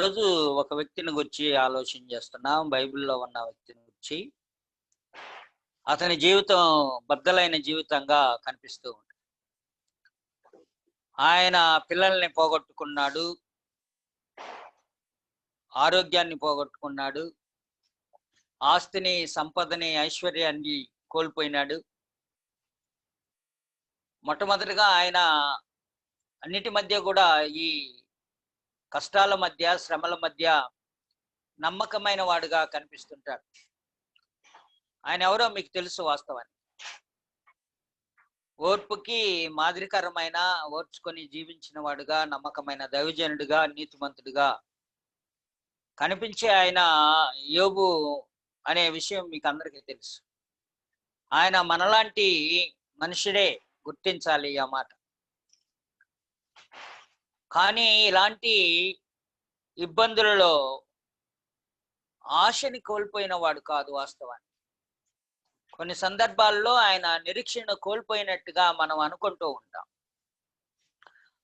రోజు ఒక వ్యక్తిని గురించి ఆలోచన చేస్తున్నాం. బైబిల్‌లో ఉన్న వ్యక్తిని గురించి. అతని జీవితం బద్దలైన జీవితంగా కనిపిస్తూ ఉంది. ఆయన పిల్లల్ని పోగొట్టుకున్నాడు. ఆరోగ్యాన్ని పోగొట్టుకున్నాడు. ఆస్తిని, సంపదని, ఐశ్వర్యాన్ని కోల్పోయినాడు. మొట్టమొదటిగా ఆయన అన్నిటి మధ్య కూడా ఈ కష్టాల మధ్య, శ్రమల మధ్య నమ్మకమైన వాడుగా కనిపిస్తుంటాడు. ఆయన ఎవరో మీకు తెలుసు వాస్తవానికి. ఓర్పుకి మాదిరికరమైన, ఓర్చుకొని జీవించిన వాడుగా, నమ్మకమైన దైవజనుడిగా, నీతిమంతుడిగా కనిపించే ఆయన యోబు అనే విషయం మీకు అందరికీ తెలుసు. ఆయన మనలాంటి మనుషుడే, గుర్తించాలి ఆ మాట. కానీ ఇలాంటి ఇబ్బందులలో ఆశని కోల్పోయిన వాడు కాదు వాస్తవానికి. కొన్ని సందర్భాల్లో ఆయన నిరీక్షణ కోల్పోయినట్టుగా మనం అనుకుంటూ ఉంటాం.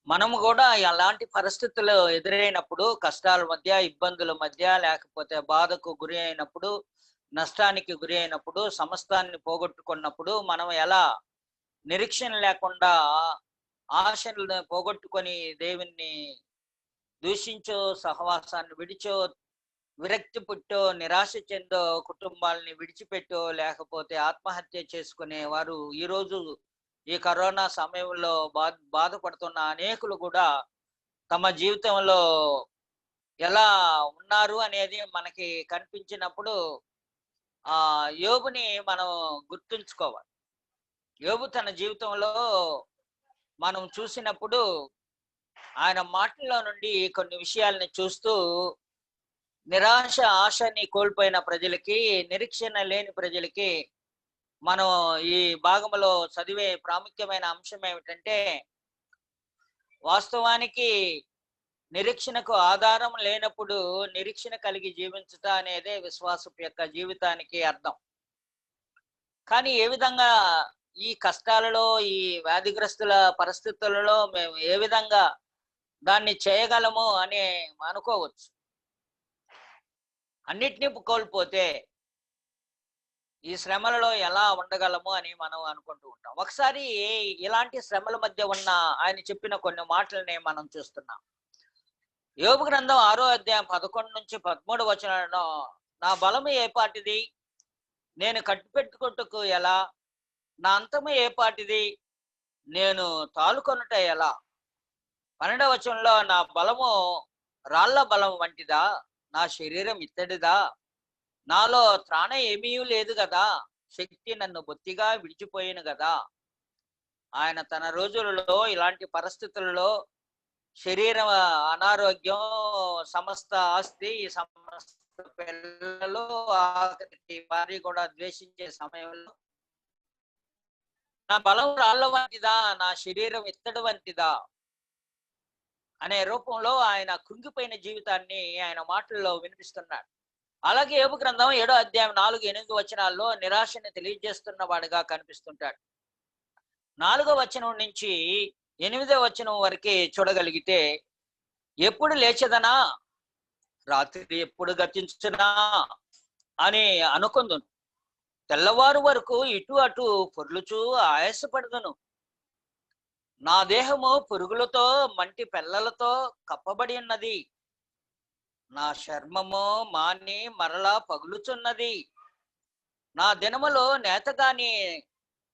మనము కూడా అలాంటి పరిస్థితులు ఎదురైనప్పుడు, కష్టాల మధ్య, ఇబ్బందుల మధ్య, లేకపోతే బాధకు గురి అయినప్పుడు, నష్టానికి గురి అయినప్పుడు, సమస్తాన్ని పోగొట్టుకున్నప్పుడు మనం ఎలా నిరీక్షణ లేకుండా ఆశలను పోగొట్టుకొని దేవుణ్ణి దూషించో, సహవాసాన్ని విడిచో, విరక్తి పుట్టో, నిరాశ చెందో, కుటుంబాలని విడిచిపెట్టో, లేకపోతే ఆత్మహత్య చేసుకునే వారు ఈరోజు ఈ కరోనా సమయంలో బాధపడుతున్న అనేకులు కూడా తమ జీవితంలో ఎలా ఉన్నారు అనేది మనకి కనిపించినప్పుడు ఆ యోబుని మనం గుర్తుంచుకోవాలి. యోబు తన జీవితంలో మనం చూసినప్పుడు ఆయన మాటల్లో నుండి కొన్ని విషయాల్ని చూస్తూ నిరాశ, ఆశని కోల్పోయిన ప్రజలకి, నిరీక్షణ లేని ప్రజలకి మనం ఈ భాగంలో చదివే ప్రాముఖ్యమైన అంశం ఏమిటంటే, వాస్తవానికి నిరీక్షణకు ఆధారం లేనప్పుడు నిరీక్షణ కలిగి జీవించుట అనేదే విశ్వాసపు యొక్క జీవితానికి అర్థం. కానీ ఏ విధంగా ఈ కష్టాలలో, ఈ వ్యాధిగ్రస్తుల పరిస్థితులలో మేము ఏ విధంగా దాన్ని చేయగలము అని అనుకోవచ్చు. అన్నిటినీ కోల్పోతే ఈ శ్రమలలో ఎలా ఉండగలము అని మనం అనుకుంటూ ఉంటాం. ఒకసారి ఇలాంటి శ్రమల మధ్య ఉన్న ఆయన చెప్పిన కొన్ని మాటలని మనం చూస్తున్నాం. యోబు గ్రంథం 6వ అధ్యాయం 11 నుంచి 13 వచనాలలో, నా బలము ఏ పాటిది, నేను కట్టిపెట్టుకొట్టుకు ఎలా, నా అంతము ఏ పాటిది, నేను తాలుకొనుట ఎలా. 12వ వచనంలో, నా బలము రాళ్ల బలం వంటిదా, నా శరీరం ఇత్తడిదా, నాలో త్రాణ ఏమీ లేదు కదా, శక్తి నన్ను బొత్తిగా విడిచిపోయిను కదా. ఆయన తన రోజులలో ఇలాంటి పరిస్థితులలో శరీర అనారోగ్యం, సమస్త ఆస్తి, సమస్త పిల్లలు, ఆఖరికి భార్య కూడా ద్వేషించే సమయంలో, నా బలం రాళ్ళ వంటిదా, నా శరీరం ఇత్తడి వంటిదా అనే రూపంలో ఆయన కృంగిపోయిన జీవితాన్ని ఆయన మాటల్లో వినిపిస్తున్నాడు. అలాగే యోబు గ్రంథం 7వ అధ్యాయం 4-8 వచనాల్లో నిరాశని తెలియజేస్తున్న వాడిగా కనిపిస్తుంటాడు. 4వ వచనం నుంచి 8వ వచనం వరకే చూడగలిగితే, ఎప్పుడు లేచదనా, రాత్రి ఎప్పుడు గతించునా అని అనుకుందును, తెల్లవారు వరకు ఇటు అటు పొర్లుచూ ఆయాసపడదును, నా దేహము పురుగులతో మంటి పెళ్ళలతో కప్పబడి ఉన్నది, నా చర్మము మాని మరలా పగులుచున్నది, నా దినములో నేతగాని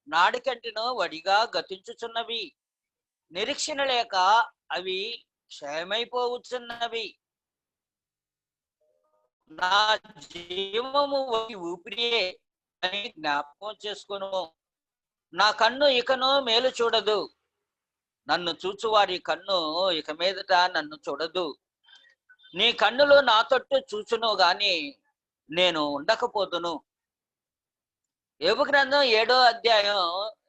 నాడికంటిను వడిగా గతించుచున్నవి, నిరీక్షణ లేక అవి క్షయమైపోవచ్చున్నవి, నా జీవము ఊపిరియే అని జ్ఞాపకం చేసుకును, నా కన్ను ఇకను మేలు చూడదు, నన్ను చూచువారి కన్ను ఇక మీదట నన్ను చూడదు, నీ కన్నులు నా తట్టు చూచును గాని నేను ఉండకపోదును. యోబు గ్రంథం 7వ అధ్యాయం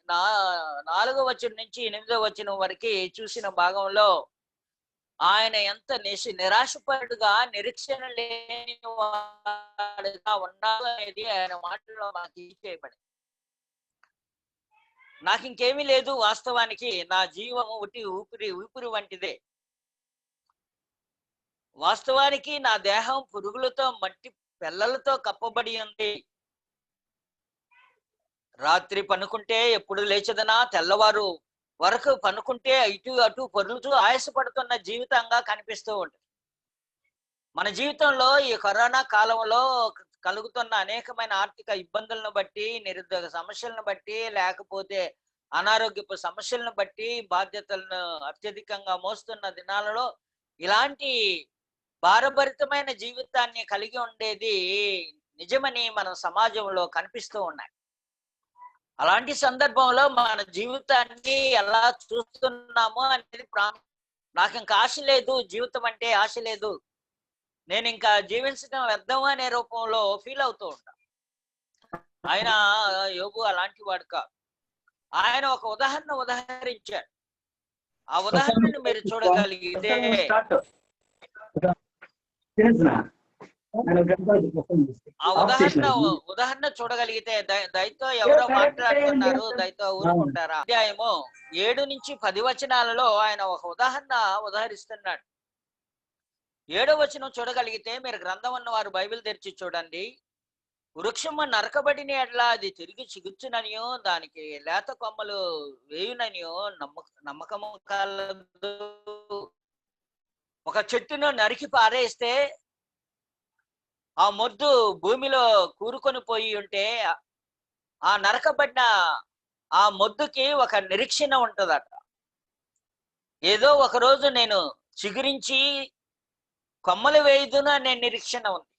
4వ వచనం నుంచి 8వ వచనం వరకు చూసిన భాగంలో ఆయన ఎంత నిరాశపరుడుగా, నిరీక్షణ లేని వాడుగా ఉండాలనేది ఆయన మాటల్లో మనకి చేయబడింది. నాకు ఇంకేమీ లేదు, వాస్తవానికి నా జీవము ఊపిరి వంటిదే, వాస్తవానికి నా దేహం పురుగులతో మట్టి పెళ్ళలతో కప్పబడి ఉంది. రాత్రి పనుకుంటే ఎప్పుడు లేచదనా, తెల్లవారు వరకు పనుకుంటే ఇటు అటు పొర్లుతూ ఆయాసపడుతున్న జీవితంగా కనిపిస్తూ ఉంటుంది. మన జీవితంలో ఈ కరోనా కాలంలో కలుగుతున్న అనేకమైన ఆర్థిక ఇబ్బందులను బట్టి, నిరుద్యోగ సమస్యలను బట్టి, లేకపోతే అనారోగ్యపు సమస్యలను బట్టి, బాధ్యతలను అత్యధికంగా మోస్తున్న దినాలలో ఇలాంటి భారభరితమైన జీవితాన్ని కలిగి ఉండేది నిజమని మన సమాజంలో కనిపిస్తూ ఉన్నాయి. అలాంటి సందర్భంలో మన జీవితాన్ని ఎలా చూస్తున్నామో అనేది నాకు ఇంకా ఆశ లేదు, జీవితం అంటే ఆశ లేదు, నేను ఇంకా జీవించడం వ్యర్థం అనే రూపంలో ఫీల్ అవుతూ ఉంటా. ఆయన యోబు అలాంటి వాడు కాదు. ఆయన ఒక ఉదాహరించాడు. ఆ ఉదాహరణను మీరు చూడగలిగితే, ఆ ఉదాహరణ చూడగలిగితే దయతో ఎవరో మాట్లాడుతున్నారు, దయతో ఊరుకుంటారా. అధ్యాయము 7 నుంచి 10 వచనాలలో ఆయన ఒక ఉదాహరిస్తున్నాడు. 7వ వచనం చూడగలిగితే, మీరు గ్రంథం ఉన్న వారు బైబిల్ తెరిచి చూడండి. వృక్షము నరకబడిన ఎడ్ల అది తిరిగి చిగుర్చుననియో, దానికి లేత కొమ్మలు వేయుననియో నమ్మకము కలదు. ఒక చెట్టును నరికి పారేస్తే ఆ మొద్దు భూమిలో కూరుకొని పోయి ఉంటే, ఆ నరకబడిన ఆ మొద్దుకి ఒక నిరీక్షణ ఉంటుందట. ఏదో ఒక రోజు నేను చిగురించి కొమ్మలు వేయుదును అనే నిరీక్షణ ఉంది.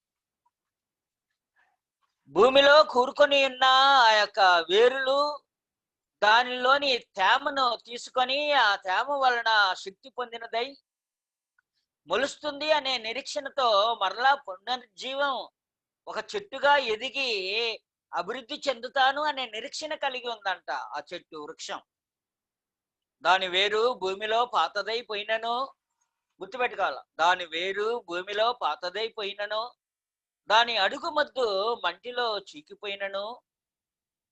భూమిలో కూరుకొని ఉన్న ఆ యొక్క వేరులు దానిలోని తేమను తీసుకొని, ఆ తేమ వలన శక్తి పొందినదై మొలుస్తుంది అనే నిరీక్షణతో మరలా పునర్జీవం ఒక చెట్టుగా ఎదిగి అభివృద్ధి చెందుతాను అనే నిరీక్షణ కలిగి ఉందంట ఆ చెట్టు, వృక్షం. దాని వేరు భూమిలో పాతదైపోయినను, గుర్తుపెట్టుకోవాలి, దాని వేరు భూమిలో పాతదైపోయినను, దాని అడుగు మద్దు మంటిలో చీకిపోయినను.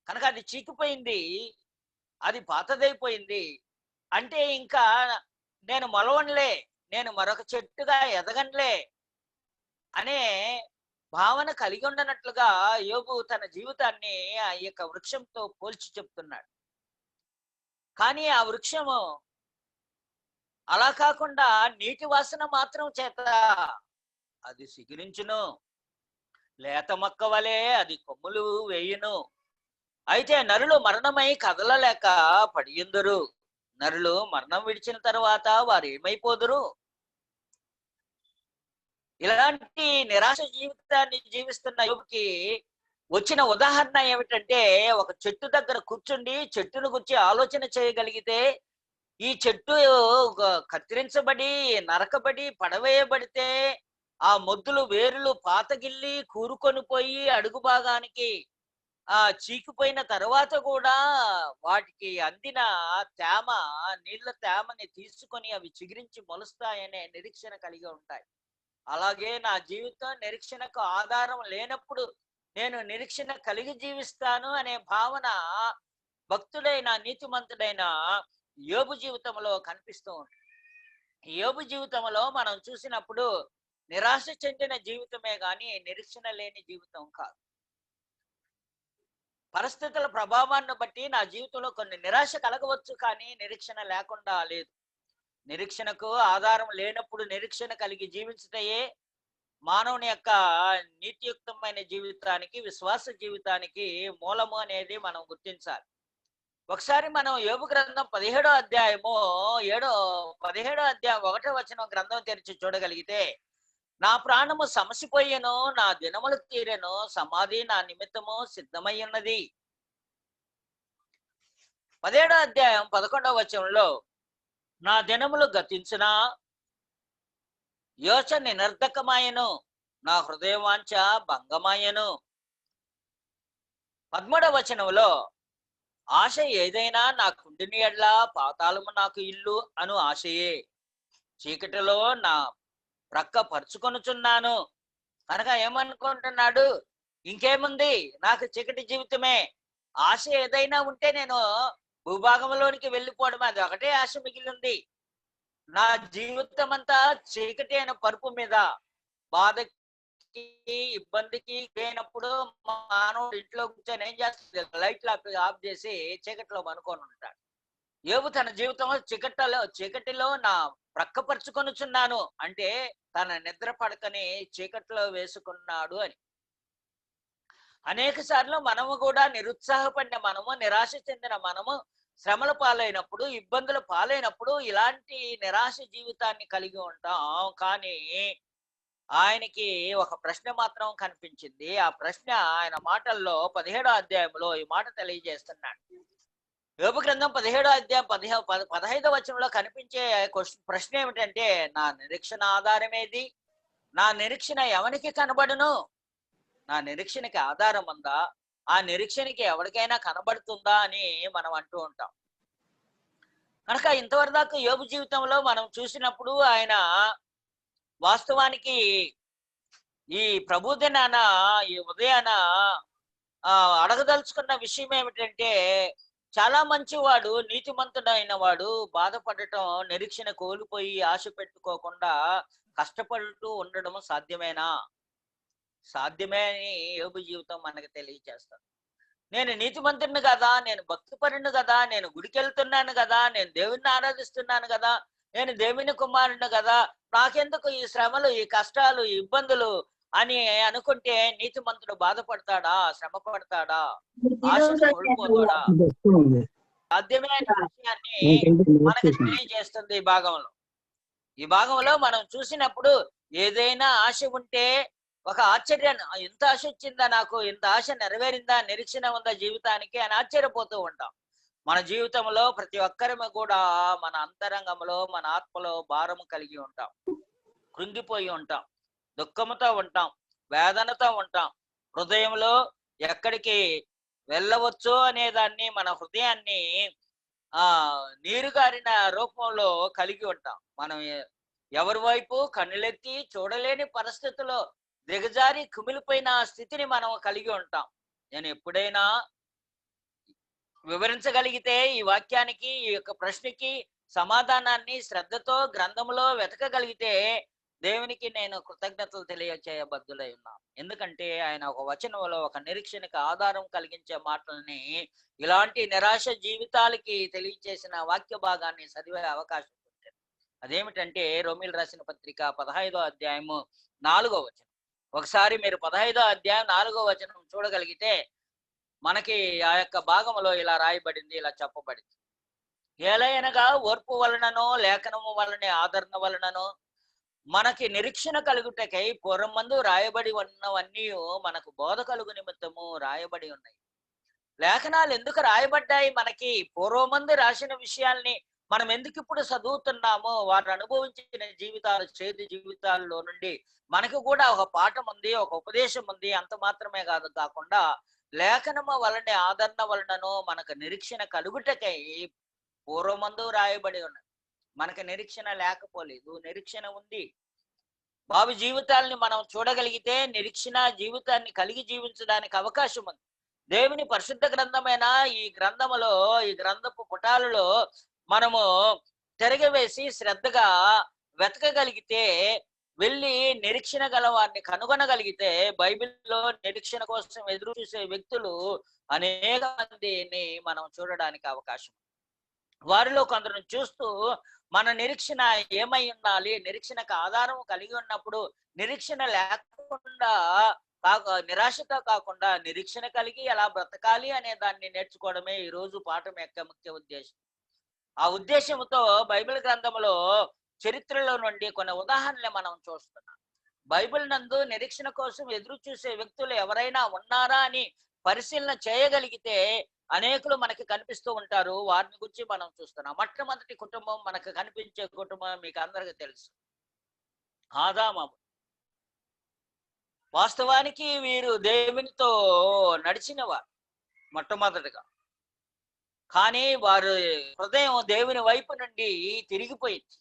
కనుక అది చీకిపోయింది, అది పాతదైపోయింది అంటే ఇంకా నేను మొలవన్లే, నేను మరొక చెట్టుగా ఎదగన్లే అనే భావన కలిగి ఉండనట్లుగా యోబు తన జీవితాన్ని ఆ యొక్క వృక్షంతో పోల్చి చెప్తున్నాడు. కానీ ఆ వృక్షము అలా కాకుండా నీటి వాసన మాత్రం చేత అది సిగిరించును, లేత మొక్క వలె అది కొమ్ములు వేయును. అయితే నరులు మరణమై కదలలేక పడియుందురు. నరులు మరణం విడిచిన తర్వాత వారు ఏమైపోదురు? ఇలాంటి నిరాశ జీవితాన్ని జీవిస్తున్న యోబుకి వచ్చిన ఉదాహరణ ఏమిటంటే, ఒక చెట్టు దగ్గర కూర్చుండి చెట్టును గురించి ఆలోచన చేయగలిగితే, ఈ చెట్టు కత్తిరించబడి నరకబడి పడవేయబడితే ఆ మొద్దులు వేరులు పాతగిల్లి కూరుకొని పోయి అడుగు భాగానికి చీకిపోయిన తర్వాత కూడా వాటికి అందిన తేమ, నీళ్ల తేమని తీసుకొని అవి చిగురించి మొలుస్తాయనే నిరీక్షణ కలిగి ఉంటాయి. అలాగే నా జీవితం నిరీక్షణకు ఆధారం లేనప్పుడు నేను నిరీక్షణ కలిగి జీవిస్తాను అనే భావన భక్తుడైన నీతిమంతుడైన యోబు జీవితంలో కనిపిస్తూ ఉంటుంది. యోబు జీవితంలో మనం చూసినప్పుడు నిరాశ చెందిన జీవితమే కానీ నిరీక్షణ లేని జీవితం కాదు. పరిస్థితుల ప్రభావాన్ని బట్టి నా జీవితంలో కొన్ని నిరాశ కలగవచ్చు, కానీ నిరీక్షణ లేకుండా లేదు. నిరీక్షణకు ఆధారం లేనప్పుడు నిరీక్షణ కలిగి జీవించుటయే మానవుని యొక్క నీతియుక్తమైన జీవితానికి, విశ్వాస జీవితానికి మూలము అనేది మనం గుర్తించాలి. ఒకసారి మనం యోబు గ్రంథం 17వ అధ్యాయం 1వ వచనం గ్రంథం తెరిచి చూడగలిగితే, నా ప్రాణము సమసిపోయెను, నా దినములు తీరెను, సమాధి నా నిమిత్తము సిద్ధమై ఉన్నది. 17వ అధ్యాయం 11వ వచనంలో, నా దినములు గతించిన యోచన నిరర్ధకమాయను, నా హృదయవాంఛ భంగమాయను. 13వ వచనంలో, ఆశ ఏదైనా నా కుండిని ఎడ్ల పాతాళము నాకు ఇల్లు అను ఆశయే, చీకటిలో నా ప్రక్క పరుచుకొనుచున్నాను. అనగా ఏమనుకుంటున్నాడు? ఇంకేముంది, నాకు చీకటి జీవితమే. ఆశ ఏదైనా ఉంటే నేను భూభాగంలోనికి వెళ్ళిపోవడం, అది ఒకటే ఆశ మిగిలింది. నా జీవితం అంతా చీకటి అయిన పరుపు మీద బాధకి ఇబ్బందికి లేనప్పుడు మానవుడు ఇంట్లో కూర్చొని ఏం చేస్తుంది, లైట్లు ఆఫ్ చేసి చీకటిలో పనుకొని ఉంటాడు. యోబు తన జీవితం చీకటిలో నా ప్రక్కపరుచుకొనుచున్నాను అంటే తన నిద్ర పడకని చీకటిలో వేసుకున్నాడు అని. అనేక సార్లు మనము కూడా నిరుత్సాహపడిన మనము, నిరాశ చెందిన మనము, శ్రమల పాలైనప్పుడు, ఇబ్బందుల పాలైనప్పుడు ఇలాంటి నిరాశ జీవితాన్ని కలిగి ఉంటాం. కానీ ఆయనకి ఒక ప్రశ్న మాత్రం కనిపించింది. ఆ ప్రశ్న ఆయన మాటల్లో 17వ అధ్యాయంలో ఈ మాట తెలియజేస్తున్నాడు. యోబు గ్రంథం 17వ అధ్యాయం 15వ వచనంలో కనిపించే ప్రశ్న ఏమిటంటే, నా నిరీక్షణ ఆధారం ఏది? నా నిరీక్షణ ఎవరికి కనబడును? నా నిరీక్షణకి ఆధారం ఉందా? ఆ నిరీక్షణకి ఎవరికైనా కనబడుతుందా అని మనం అంటూ ఉంటాం. కనుక ఇంతవరకు దాకా యోబు జీవితంలో మనం చూసినప్పుడు ఆయన వాస్తవానికి ఈ ప్రభుదినాన, ఈ ఉదయాన అడగదలుచుకున్న విషయం ఏమిటంటే, చాలా మంచివాడు, నీతిమంతుడైన వాడు బాధపడటం, నిరీక్షణ కోల్పోయి ఆశ పెట్టుకోకుండా కష్టపడుతూ ఉండడం సాధ్యమేనా? సాధ్యమే అని యోబు జీవితం మనకు తెలియజేస్తాడు. నేను నీతిమంతుడిని కదా, నేను భక్తిపరుడిని కదా, నేను గుడికి వెళ్తున్నాను కదా, నేను దేవుణ్ణి ఆరాధిస్తున్నాను కదా, నేను దేవుని కుమారుడిని కదా, నాకెందుకు ఈ శ్రమలు, ఈ కష్టాలు, ఈ ఇబ్బందులు అని అనుకుంటే నీతిమంతుడు బాధపడతాడా, శ్రమ పడతాడా, ఆశను కోల్పోతాడా? సాధ్యమే అనే విషయాన్ని మనకు తెలియజేస్తుంది ఈ భాగంలో. ఈ భాగంలో మనం చూసినప్పుడు ఏదైనా ఆశ ఉంటే ఒక ఆశ్చర్యాన్ని, ఇంత ఆశ వచ్చిందా, నాకు ఇంత ఆశ నెరవేరిందా, నిరీక్షణ ఉందా జీవితానికి అని ఆశ్చర్యపోతూ ఉంటాం. మన జీవితంలో ప్రతి ఒక్కరము కూడా మన అంతరంగంలో, మన ఆత్మలో భారము కలిగి ఉంటాం, కృంగిపోయి ఉంటాం, దుఃఖముతో ఉంటాం, వేదనతో ఉంటాం. హృదయంలో ఎక్కడికి వెళ్ళవచ్చు అనే దాన్ని, మన హృదయాన్ని నీరుగారిన రూపంలో కలిగి ఉంటాం. మనం ఎవరి వైపు కన్నులెత్తి చూడలేని పరిస్థితిలో దిగజారి కుమిలిపోయిన స్థితిని మనం కలిగి ఉంటాం. నేను ఎప్పుడైనా వివరించగలిగితే ఈ వాక్యానికి, ఈ యొక్క ప్రశ్నకి సమాధానాన్ని శ్రద్ధతో గ్రంథంలో వెతకగలిగితే దేవునికి నేను కృతజ్ఞతలు తెలియచేయబద్దులై ఉన్నాను. ఎందుకంటే ఆయన ఒక వచనంలో ఒక నిరీక్షణకు ఆధారం కలిగించే మాటల్ని, ఇలాంటి నిరాశ జీవితాలకి తెలియచేసిన వాక్య భాగాన్ని చదివే అవకాశం ఉంటుంది. అదేమిటంటే రోమీయులకు రాసిన పత్రిక 15వ అధ్యాయము 4వ వచనం. ఒకసారి మీరు 15వ అధ్యాయం 4వ వచనం చూడగలిగితే మనకి ఆ యొక్క భాగంలో ఇలా రాయబడింది, ఇలా చెప్పబడింది. ఏలయనగా ఓర్పు వలననో లేఖనము వలనే ఆదరణ వలననో మనకి నిరీక్షణ కలుగుటకై పూర్వమందు రాయబడి ఉన్నవన్నీ మనకు బోధ కలుగు నిమిత్తము రాయబడి ఉన్నాయి. లేఖనాలు ఎందుకు రాయబడ్డాయి? మనకి పూర్వమందు రాసిన విషయాల్ని మనం ఎందుకు ఇప్పుడు చదువుతున్నామో, వారు అనుభవించిన జీవితాలు, చేతి జీవితాల్లో నుండి మనకు కూడా ఒక పాఠం ఉంది, ఒక ఉపదేశం ఉంది. అంత మాత్రమే కాకుండా లేఖనము వలనే ఆదరణ వలనను మనకు నిరీక్షణ కలుగుటకై పూర్వమందు రాయబడి ఉన్నది. మనకు నిరీక్షణ లేకపోలేదు, నిరీక్షణ ఉంది. భావి జీవితాలని మనం చూడగలిగితే నిరీక్షణ జీవితాన్ని కలిగి జీవించడానికి అవకాశం ఉంది. దేవుని పరిశుద్ధ గ్రంథమైన ఈ గ్రంథములో, ఈ గ్రంథపు పుటాలలో మనము తిరగవేసి శ్రద్ధగా వెతకగలిగితే, వెళ్ళి నిరీక్షణ గల వారిని కనుగొనగలిగితే, బైబిల్లో నిరీక్షణ కోసం ఎదురు చూసే వ్యక్తులు అనేక మందిని మనం చూడడానికి అవకాశం. వారిలో కొందరు చూస్తూ మన నిరీక్షణ ఏమై ఉండాలి, నిరీక్షణకు ఆధారం కలిగి ఉన్నప్పుడు నిరీక్షణ లేకుండా నిరాశతో కాకుండా నిరీక్షణ కలిగి ఎలా బ్రతకాలి అనే దాన్ని నేర్చుకోవడమే ఈ రోజు పాఠం యొక్క ముఖ్య ఉద్దేశం. ఆ ఉద్దేశంతో బైబిల్ గ్రంథంలో చరిత్రలో నుండి కొన్ని ఉదాహరణలు మనం చూస్తున్నాం. బైబిల్ నందు నిరీక్షణ కోసం ఎదురు చూసే వ్యక్తులు ఎవరైనా ఉన్నారా అని పరిశీలన చేయగలిగితే అనేకులు మనకి కనిపిస్తూ ఉంటారు. వారిని గురించి మనం చూస్తున్నాం. మొట్టమొదటి కుటుంబం మనకు కనిపించే కుటుంబం మీకు అందరికీ తెలుసు, ఆదాము. వాస్తవానికి వీరు దేవునితో నడిచిన వారు మొట్టమొదటిగా. కానీ వారు హృదయం దేవుని వైపు నుండి తిరిగిపోయింది.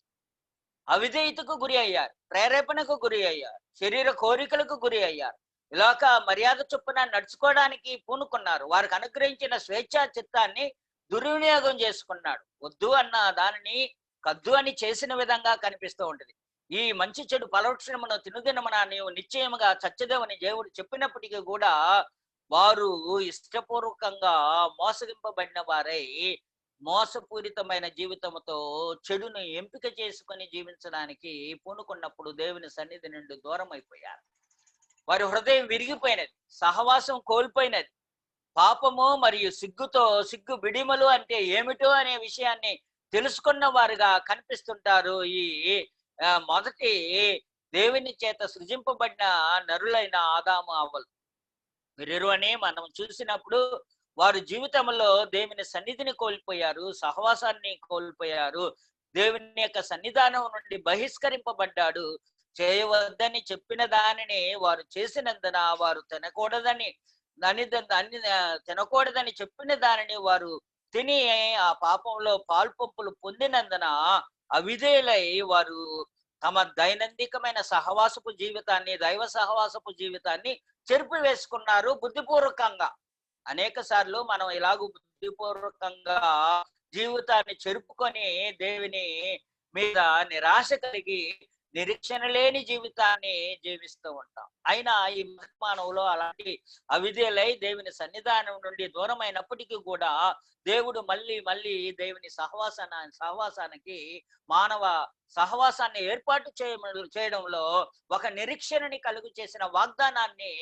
అవిధేయతకు గురి అయ్యారు, ప్రేరేపణకు గురి అయ్యారు, శరీర కోరికలకు గురి అయ్యారు. ఇలాక మర్యాద చొప్పున నడుచుకోవడానికి పూనుకున్నారు. వారికి అనుగ్రహించిన స్వేచ్ఛా చిత్తాన్ని దుర్వినియోగం చేసుకున్నాడు. వద్దు అన్న దానిని కద్దు అని చేసిన విధంగా కనిపిస్తూ ఉంటుంది. ఈ మంచి చెడు ఫలవృక్షమును తినుదినమున నీవు నిశ్చయముగా చచ్చదేవని దేవుడు చెప్పినప్పటికీ కూడా వారు ఇష్టపూర్వకంగా మోసగింపబడిన వారై మోసపూరితమైన జీవితంతో చెడును ఎంపిక చేసుకొని జీవించడానికి పూనుకున్నప్పుడు దేవుని సన్నిధి నుండి దూరం అయిపోయారు. వారి హృదయం విరిగిపోయినది, సహవాసం కోల్పోయినది. పాపము మరియు సిగ్గు బిడిమలు అంటే ఏమిటో అనే విషయాన్ని తెలుసుకున్న వారుగా కనిపిస్తుంటారు ఈ మొదటి దేవుని చేత సృజింపబడిన నరులైన ఆదాము అవ్వలు. వీరు అని మనం చూసినప్పుడు వారు జీవితంలో దేవుని సన్నిధిని కోల్పోయారు, సహవాసాన్ని కోల్పోయారు, దేవుని యొక్క సన్నిధానం నుండి బహిష్కరింపబడ్డాడు. చేయవద్దని చెప్పిన దానిని వారు చేసినందున వారు తినకూడదని తినకూడదని చెప్పిన దానిని వారు తిని ఆ పాపంలో పాల్పంపులు పొందినందున అవిధేయులై వారు తమ దైనందికమైన సహవాసపు జీవితాన్ని, దైవ సహవాసపు జీవితాన్ని చెరిపి వేసుకున్నారు బుద్ధిపూర్వకంగా. అనేక సార్లు మనం ఇలాగూ బుద్ధిపూర్వకంగా జీవితాన్ని చెరుపుకొని దేవుని మీద నిరాశ కలిగి నిరీక్షణ లేని జీవితాన్ని జీవిస్తూ ఉంటాం. అయినా ఈ మానవులో అలాంటి అవిధేయులై దేవుని సన్నిధానం నుండి దూరమైనప్పటికీ కూడా దేవుడు మళ్ళీ మళ్ళీ దేవుని సహవాసానికి మానవ సహవాసాన్ని ఏర్పాటు చేయడంలో ఒక నిరీక్షణని కలుగు చేసిన వాగ్దానాన్ని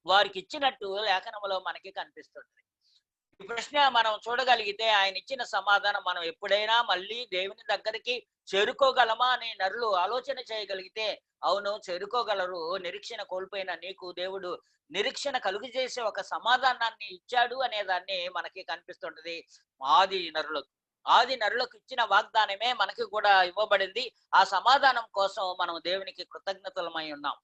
వారికి ఇచ్చినట్టు లేఖనంలో మనకి కనిపిస్తుంది. ఈ ప్రశ్న మనం చూడగలిగితే ఆయన ఇచ్చిన సమాధానం మనం ఎప్పుడైనా మళ్ళీ దేవుని దగ్గరికి చేరుకోగలమా అని నరులు ఆలోచన చేయగలిగితే అవును, చేరుకోగలరు. నిరీక్షణ కోల్పోయిన నీకు దేవుడు నిరీక్షణ కలుగు చేసే ఒక సమాధానాన్ని ఇచ్చాడు అనే దాన్ని మనకి కనిపిస్తుంటది. ఆది నరులకు ఇచ్చిన వాగ్దానమే మనకి కూడా ఇవ్వబడింది. ఆ సమాధానం కోసం మనం దేవునికి కృతజ్ఞతలమై ఉన్నాం.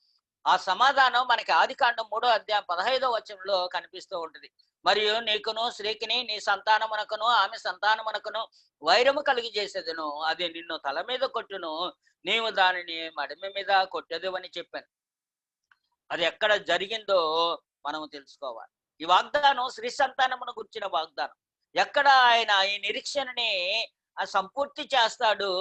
ఆ సమాధానం మనకి ఆదికాండం 3వ అధ్యాయం 15వ వచనంలో కనిపిస్తూ ఉంటుంది. మరియు నీకును స్త్రీకిని నీ సంతానమునకును ఆమె సంతానమునకును వైరము కలిగి చేసేదను, అది నిన్ను తల మీద కొట్టును, నీవు దానిని మడిమ మీద కొట్టదు అని చెప్పాను. అది ఎక్కడ జరిగిందో మనం తెలుసుకోవాలి. ఈ వాగ్దానం స్త్రీ సంతానమును గుర్చిన వాగ్దానం. ఎక్కడ ఆయన ఈ నిరీక్షణని సంపూర్తి చేస్తాడు,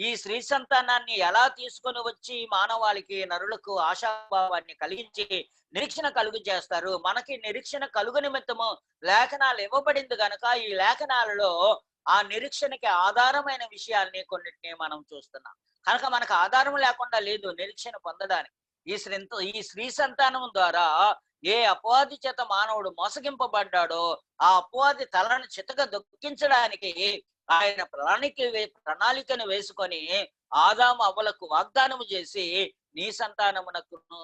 ఈ స్త్రీ సంతానాన్ని ఎలా తీసుకొని వచ్చి మానవాళికి నరులకు ఆశాభావాన్ని కలిగించి నిరీక్షణ కలుగు చేస్తారు. మనకి నిరీక్షణ కలుగు నిమిత్తము లేఖనాలు ఇవ్వబడింది కనుక ఈ లేఖనాలలో ఆ నిరీక్షణకి ఆధారమైన విషయాల్ని కొన్నిటిని మనం చూస్తున్నాం. కనుక మనకు ఆధారం లేకుండా లేదు నిరీక్షణ పొందడానికి. ఈ స్త్రీ సంతానం ద్వారా ఏ అపవాది చేత మానవుడు మోసగింపబడ్డాడో ఆ అపవాది తలను చితక దొక్కించడానికి ఆయన ప్రణాళికను వేసుకొని ఆదాము అవ్వలకు వాగ్దానము చేసి నీ సంతానమునకును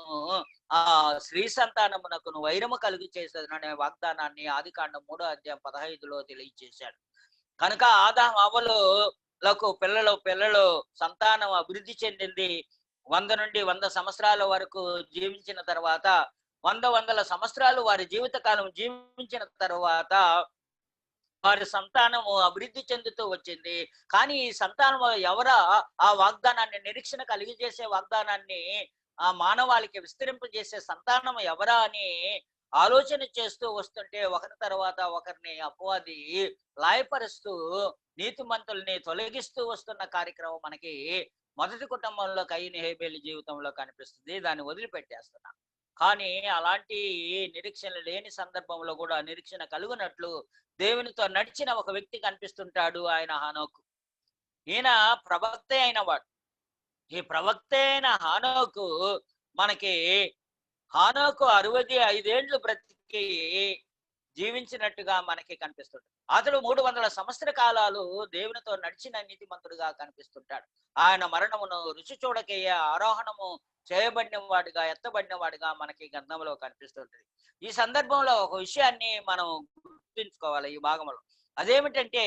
ఆ స్త్రీ సంతానమునకును వైరము కలిగి చేసేదనే వాగ్దానాన్ని ఆదికాండం 3వ అధ్యాయం 15లో తెలియజేశాడు. కనుక ఆదాము అవ్వలకు పిల్లలు సంతానం అభివృద్ధి చెందింది. 100 నుండి 100 సంవత్సరాల వరకు జీవించిన తర్వాత 100 సంవత్సరాలు వారి జీవితకాలం జీవించిన తర్వాత వారి సంతానము అభివృద్ధి చెందుతూ వచ్చింది. కానీ ఈ సంతానం ఎవరా ఆ వాగ్దానాన్ని నిరీక్షణ కలిగి చేసే వాగ్దానాన్ని ఆ మానవాళికి విస్తరింపజేసే సంతానం ఎవరా అని ఆలోచన చేస్తూ వస్తుంటే ఒకరి తర్వాత ఒకరిని అపవాది లాయపరుస్తూ నీతిమంతుల్ని తొలగిస్తూ వస్తున్న కార్యక్రమం మనకి మొదటి కుటుంబంలో కయీను హేబేలు జీవితంలో కనిపిస్తుంది. దాన్ని వదిలిపెట్టేస్తున్నాం. కానీ అలాంటి నిరీక్షణ లేని సందర్భంలో కూడా నిరీక్షణ కలుగునట్లు దేవునితో నడిచిన ఒక వ్యక్తి కనిపిస్తుంటాడు. ఆయన హానోకు. ఈయన ప్రవక్త అయిన వాడు. ఈ ప్రవక్త అయిన హానోకు మనకి 65 ఏళ్ళు బ్రతికి జీవించినట్టుగా మనకి కనిపిస్తుంటాడు. అతడు 300 సంవత్సర కాలాలు దేవునితో నడిచిన నీతిమంతుడుగా కనిపిస్తుంటాడు. ఆయన మరణమును రుచి చూడకయ్యే ఆరోహణము చేయబడిన వాడిగా ఎత్తబడిన వాడిగా మనకి గ్రంథంలో కనిపిస్తుంటది. ఈ సందర్భంలో ఒక విషయాన్ని మనం గుర్తుంచుకోవాలి ఈ భాగంలో. అదేమిటంటే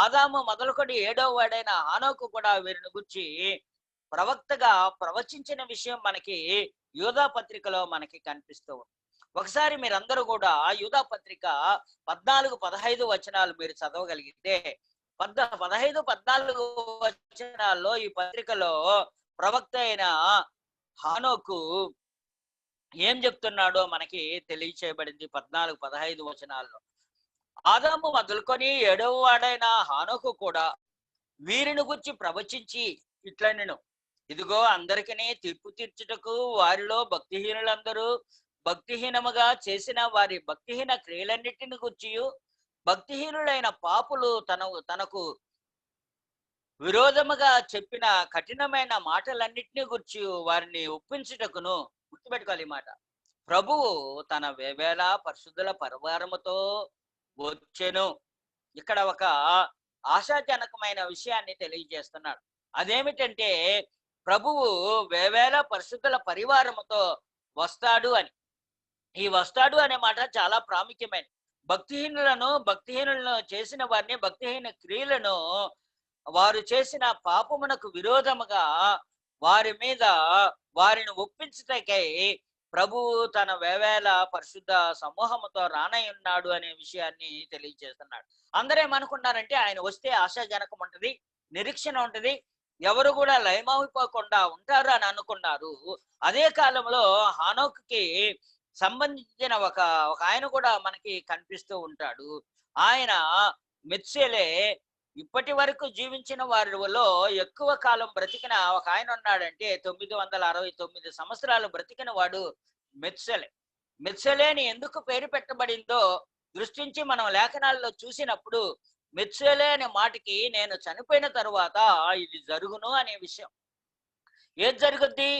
ఆదాము మొదలుకొని 7వ వాడైన హానోకు కూడా వీరిని గురించి ప్రవక్తగా ప్రవచించిన విషయం మనకి యూదా పత్రికలో మనకి కనిపిస్తూ ఉంది. ఒకసారి మీరందరూ కూడా యూదా పత్రిక 14-15 వచనాలు మీరు చదవగలిగితే 15-14 వచనాల్లో ఈ పత్రికలో ప్రవక్త అయిన హానోకు ఏం చెప్తున్నాడో మనకి తెలియచేయబడింది. 14-15 వచనాల్లో ఆదాము మొదలుకొని 7వ వాడైన హానోకు కూడా వీరిని గురించి ప్రవచించి ఇట్లా నేను ఇదిగో అందరికీ తీర్పు తీర్చుటకు వారిలో భక్తిహీనులందరూ భక్తిహీనముగా చేసిన వారి భక్తిహీన క్రియలన్నిటిని గుర్చి భక్తిహీనులైన పాపులు తనకు విరోధముగా చెప్పిన కఠినమైన మాటలన్నిటిని గుర్చి వారిని ఒప్పించుటకును. గుర్తుపెట్టుకోవాలి ఈ మాట. ప్రభువు తన వేవేల పరిశుద్ధుల పరివారముతో వచ్చెను. ఇక్కడ ఒక ఆశాజనకమైన విషయాన్ని తెలియజేస్తున్నాడు. అదేమిటంటే ప్రభువు వేవేల పరిశుద్ధుల పరివారముతో వస్తాడు అని. ఈ వస్తాడు అనే మాట చాలా ప్రాముఖ్యమైనది. భక్తిహీనులను చేసిన వారిని, భక్తిహీన క్రియలను, వారు చేసిన పాపమునకు విరోధముగా వారి మీద వారిని ఒప్పించుటకై ప్రభువు తన వేవేల పరిశుద్ధ సమూహముతో రానై ఉన్నాడు అనే విషయాన్ని తెలియజేస్తున్నాడు. అందరూ ఏమనుకున్నారంటే ఆయన వస్తే ఆశాజనకం ఉంటది, నిరీక్షణ ఉంటది, ఎవరు కూడా లయమైపోకుండా ఉంటారు అని అనుకున్నారు. అదే కాలంలో హానోకుకి సంబంధించిన ఒక ఆయన కూడా మనకి కనిపిస్తూ ఉంటాడు. ఆయన మెత్సెలే. ఇప్పటి వరకు జీవించిన వారిలో ఎక్కువ కాలం బ్రతికిన ఒక ఆయన ఉన్నాడంటే 969 సంవత్సరాలు బ్రతికిన వాడు మెత్సెలే. మెత్సెలేని ఎందుకు పేరు పెట్టబడిందో దృష్టించి మనం లేఖనాల్లో చూసినప్పుడు మెత్సెలే అనే మాటకి నేను చనిపోయిన తరువాత ఇది జరుగును అనే విషయం. ఏది జరుగుద్ది?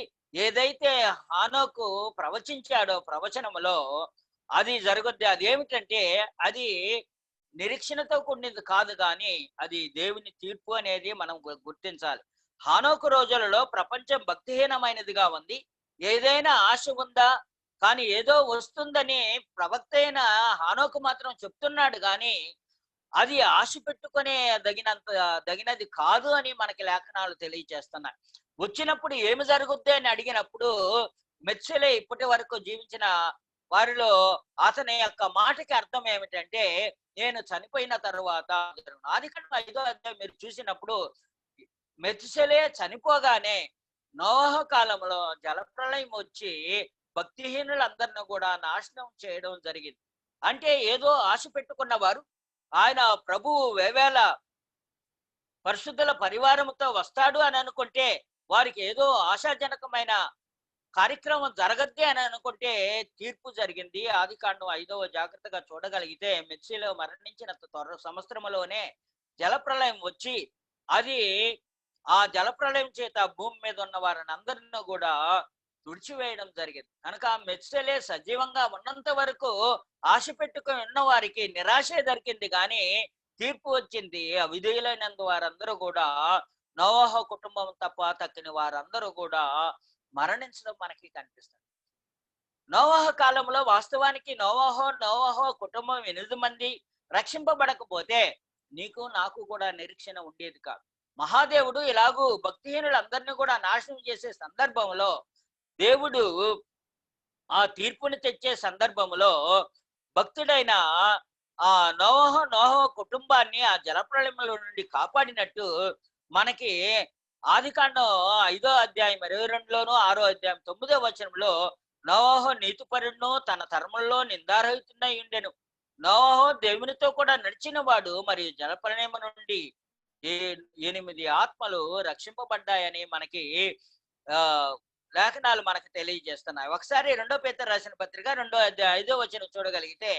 ఏదైతే హానోకు ప్రవచించాడో ప్రవచనములో అది జరుగుద్ది. అదేమిటంటే అది నిరీక్షణతో కూడినది కాదు, కానీ అది దేవుని తీర్పు అనేది మనం గుర్తించాలి. హానోకు రోజులలో ప్రపంచం భక్తిహీనమైనదిగా ఉంది. ఏదైనా ఆశ ఉందా? కానీ ఏదో వస్తుందని ప్రవక్త అయిన హానోకు మాత్రం చెప్తున్నాడు, కానీ అది ఆశ పెట్టుకునే దగినది కాదు అని మనకి లేఖనాలు తెలియజేస్తున్నాయి. వచ్చినప్పుడు ఏమి జరుగుద్ది అని అడిగినప్పుడు మెత్సెలే ఇప్పటి వరకు జీవించిన వారిలో అతని యొక్క మాటకి అర్థం ఏమిటంటే నేను చనిపోయిన తరువాత. ఆదికాండం 5వ అధ్యాయం మీరు చూసినప్పుడు మెత్సెలే చనిపోగానే నోహ కాలంలో జలప్రళయం వచ్చి భక్తిహీనులందరిని కూడా నాశనం చేయడం జరిగింది. అంటే ఏదో ఆశ పెట్టుకున్న వారు ఆయన ప్రభువు వేవేల పరిశుద్ధుల పరివారంతో వస్తాడు అని అనుకుంటే వారికి ఏదో ఆశాజనకమైన కార్యక్రమం జరగద్ది అని అనుకుంటే తీర్పు జరిగింది. ఆదికాండం 5వ జాగ్రత్తగా చూడగలిగితే మెత్సెలే మరణించిన సంవత్సరంలోనే జలప్రళయం వచ్చి అది ఆ జలప్రళయం చేత భూమి మీద ఉన్న వారిని అందరినీ కూడా తుడిచివేయడం జరిగింది. కనుక మెత్సెలే సజీవంగా ఉన్నంత వరకు ఆశ పెట్టుకుని ఉన్న వారికి నిరాశే దొరికింది, కానీ తీర్పు వచ్చింది. అవిధేయులైనందు వారందరూ కూడా నోవహ కుటుంబం తప్ప తక్కిన వారందరూ కూడా మరణించడం మనకి కనిపిస్తుంది. నోవహ కాలంలో వాస్తవానికి నోవహ కుటుంబం 8 మంది రక్షింపబడకపోతే నీకు నాకు కూడా నిరీక్షణ ఉండేది కాదు. మహాదేవుడు ఇలాగూ భక్తిహీనులందరినీ కూడా నాశనం చేసే సందర్భంలో దేవుడు ఆ తీర్పుని తెచ్చే సందర్భంలో భక్తుడైన ఆ నోహ కుటుంబాన్ని ఆ జలప్రళయంలో నుండి కాపాడినట్టు మనకి ఆదికాండం 5వ అధ్యాయం 22లోను 6వ అధ్యాయం 9వ వచనంలో నోహ నీతిపరుడును తన తరముల్లో నిందారహితుడై ఉండెను. నోహ దేవునితో కూడా నడిచిన వాడు. మరియు జలప్రళయం నుండి 8 ఆత్మలు రక్షింపబడ్డాయని మనకి లేఖనాలు మనకు తెలియజేస్తున్నాయి. ఒకసారి 2వ పేతురు రాసిన పత్రిక 2వ అధ్యాయం 5వ వచనం చూడగలిగితే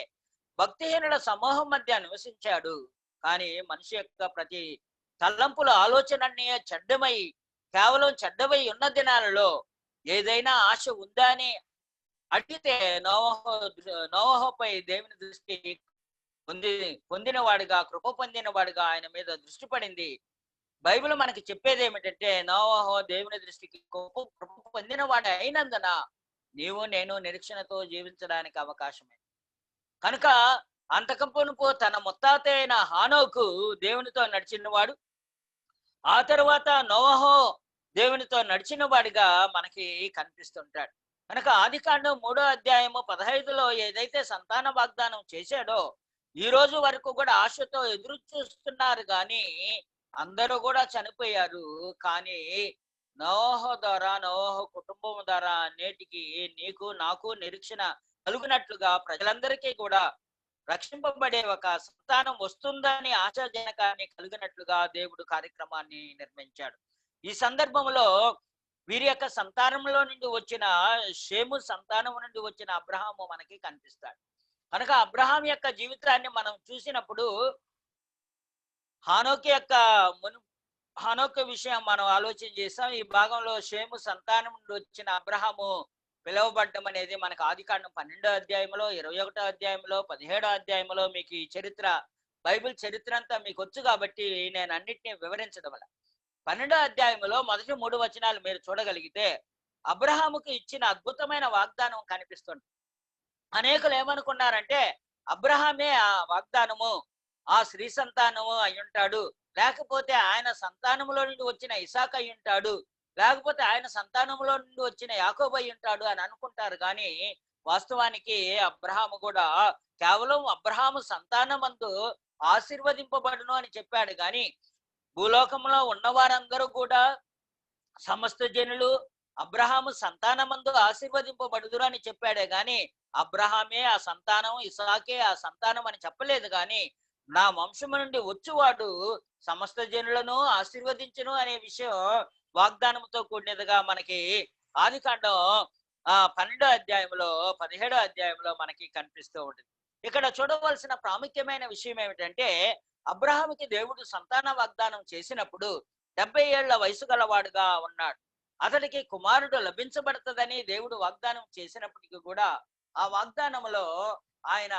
భక్తిహీనుల సమూహం మధ్య నివసించాడు, కానీ మనిషి యొక్క ప్రతి తలంపుల ఆలోచనని కేవలం చెడ్డమై ఉన్న దినాలలో ఏదైనా ఆశ ఉందా అని అడిగితే నోవహుపై దేవుని దృష్టి పొందినవాడుగా, కృప పొందినవాడుగా ఆయన మీద దృష్టి పడింది. బైబిల్ మనకి చెప్పేది ఏమిటంటే నోవహు దేవుని దృష్టికి కృప పొందినవాడు అయినందున నీవు నేను నిరీక్షణతో జీవించడానికి అవకాశమే. కనుక అంతకంపునుపు తన ముత్తాత అయిన హానోకు దేవునితో నడిచినవాడు, ఆ తర్వాత నోవహు దేవునితో నడిచిన వాడిగా మనకి కనిపిస్తుంటాడు. కనుక ఆదికాండం 3వ అధ్యాయము 15లో ఏదైతే సంతాన వాగ్దానం చేశాడో ఈ రోజు వరకు కూడా ఆశతో ఎదురు చూస్తున్నారు, కానీ అందరూ కూడా చనిపోయారు. కానీ నోవహు ద్వారా, నోవహు కుటుంబం ద్వారా నేటికి నీకు నాకు నిరీక్షణ కలుగునట్లుగా ప్రజలందరికీ కూడా రక్షింపబడే ఒక సంతానం వస్తుందని ఆశాజనకాన్ని కలిగినట్లుగా దేవుడు కార్యక్రమాన్ని నిర్మించాడు. ఈ సందర్భంలో వీరి యొక్క సంతానంలో నుండి వచ్చిన షేము సంతానం నుండి వచ్చిన అబ్రహాము మనకి కనిపిస్తాడు. కనుక అబ్రహాం యొక్క జీవితాన్ని మనం చూసినప్పుడు హానోకు యొక్క హానోకు విషయం మనం ఆలోచన చేస్తాం. ఈ భాగంలో షేము సంతానం నుండి వచ్చిన అబ్రహాము పిలువబడ్డం అనేది మనకు ఆదికాండం 12వ అధ్యాయంలో, 21వ అధ్యాయంలో, 17వ అధ్యాయంలో మీకు ఈ చరిత్ర, బైబిల్ చరిత్ర అంతా మీకు వచ్చు కాబట్టి నేను అన్నిటినీ వివరించడం వల్ల 12వ అధ్యాయంలో మొదటి 3 వచనాలు మీరు చూడగలిగితే అబ్రహాముకు ఇచ్చిన అద్భుతమైన వాగ్దానం కనిపిస్తుంది. అనేకులు ఏమనుకున్నారంటే అబ్రహామే ఆ వాగ్దానము, ఆ స్త్రీ సంతానము అయ్యుంటాడు, లేకపోతే ఆయన సంతానంలో నుండి వచ్చిన ఇసాక్ అయ్యుంటాడు, లేకపోతే ఆయన సంతానంలో నుండి వచ్చిన యాకోబు అయ్యుంటాడు అని అనుకుంటారు. కానీ వాస్తవానికి అబ్రహాము కూడా కేవలం అబ్రహాము సంతానమందు ఆశీర్వదింపబడును అని చెప్పాడు. కానీ భూలోకంలో ఉన్నవారందరూ కూడా సమస్త జనులు అబ్రహాము సంతానమందు ఆశీర్వదింపబడుదురు అని చెప్పాడే గాని అబ్రహామే ఆ సంతానం, ఇసాకే ఆ సంతానం అని చెప్పలేదు. కానీ నా వంశము నుండి వచ్చువాడు సమస్త జనులను ఆశీర్వదించును అనే విషయం వాగ్దానంతో కూడినదిగా మనకి ఆదికాండం 12వ అధ్యాయంలో 17వ అధ్యాయంలో మనకి కనిపిస్తూ ఉంటుంది. ఇక్కడ చూడవలసిన ప్రాముఖ్యమైన విషయం ఏమిటంటే అబ్రహాముకి దేవుడు సంతాన వాగ్దానం చేసినప్పుడు 70 ఏళ్ల వయసు గలవాడుగా ఉన్నాడు. అతడికి కుమారుడు లభించబడుతుందని దేవుడు వాగ్దానం చేసినప్పటికీ కూడా ఆ వాగ్దానంలో ఆయన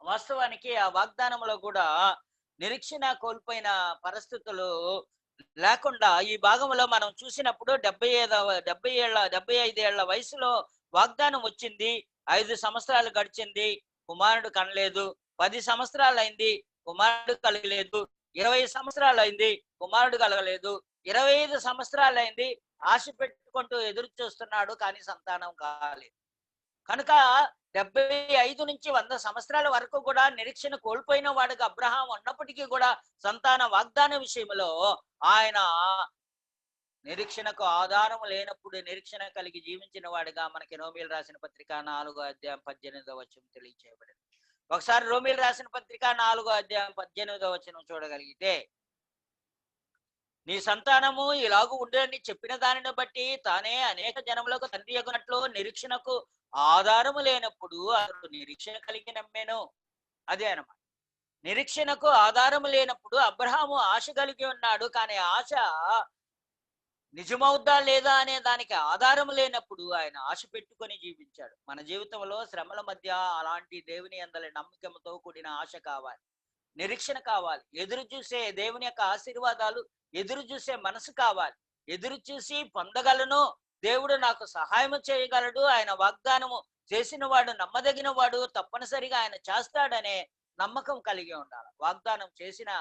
వాస్తవానికి ఆ వాగ్దానంలో కూడా నిరీక్షణ కోల్పోయిన పరిస్థితులు లేకుండా ఈ భాగంలో మనం చూసినప్పుడు 75 ఏళ్ల వయసులో వాగ్దానం వచ్చింది. 5 సంవత్సరాలు గడిచింది, కుమారుడు కనలేదు. 10 సంవత్సరాలు అయింది, కుమారుడు కలగలేదు. 20 సంవత్సరాలు అయింది, కుమారుడు కలగలేదు. 25 సంవత్సరాలు అయింది, ఆశ పెట్టుకుంటూ ఎదురు చూస్తున్నాడు, కానీ సంతానం కాలేదు. కనుక 75 నుంచి 100 సంవత్సరాల వరకు కూడా నిరీక్షణ కోల్పోయిన వాడుగా అబ్రహాం ఉన్నప్పటికీ కూడా సంతాన వాగ్దాన విషయంలో ఆయన నిరీక్షణకు ఆధారం లేనప్పుడు నిరీక్షణ కలిగి జీవించిన వాడిగా మనకి రోమీయులు రాసిన పత్రిక 4వ అధ్యాయం 18వ వచనం తెలియచేయబడింది. ఒకసారి రోమీయులు రాసిన పత్రిక 4వ అధ్యాయం 18వ వచనం చూడగలిగితే, నీ సంతానము ఇలాగూ ఉండని చెప్పిన దానిని బట్టి తానే అనేక జనములకు తండ్రి యగునట్లు నిరీక్షణకు ఆధారము లేనప్పుడు అతడు నిరీక్షణ కలిగి నమ్మాను. అదే అన్నమాట. నిరీక్షణకు ఆధారము లేనప్పుడు అబ్రహాము ఆశ కలిగి ఉన్నాడు, కానీ ఆశ నిజమవుద్దా లేదా అనే దానికి ఆధారం లేనప్పుడు ఆయన ఆశ పెట్టుకొని జీవించాడు. మన జీవితంలో శ్రమల మధ్య అలాంటి దేవుని యందలి నమ్మకంతో కూడిన ఆశ కావాలి, నిరీక్షణ కావాలి. ఎదురు చూసే దేవుని యొక్క ఆశీర్వాదాలు ఎదురు చూసే మనసు కావాలి. ఎదురు చూసి పొందగలను, దేవుడు నాకు సహాయం చేయగలడు, ఆయన వాగ్దానము చేసిన వాడు నమ్మదగిన వాడు, తప్పనిసరిగా ఆయన చేస్తాడనే నమ్మకం కలిగి ఉండాలి. వాగ్దానం చేసిన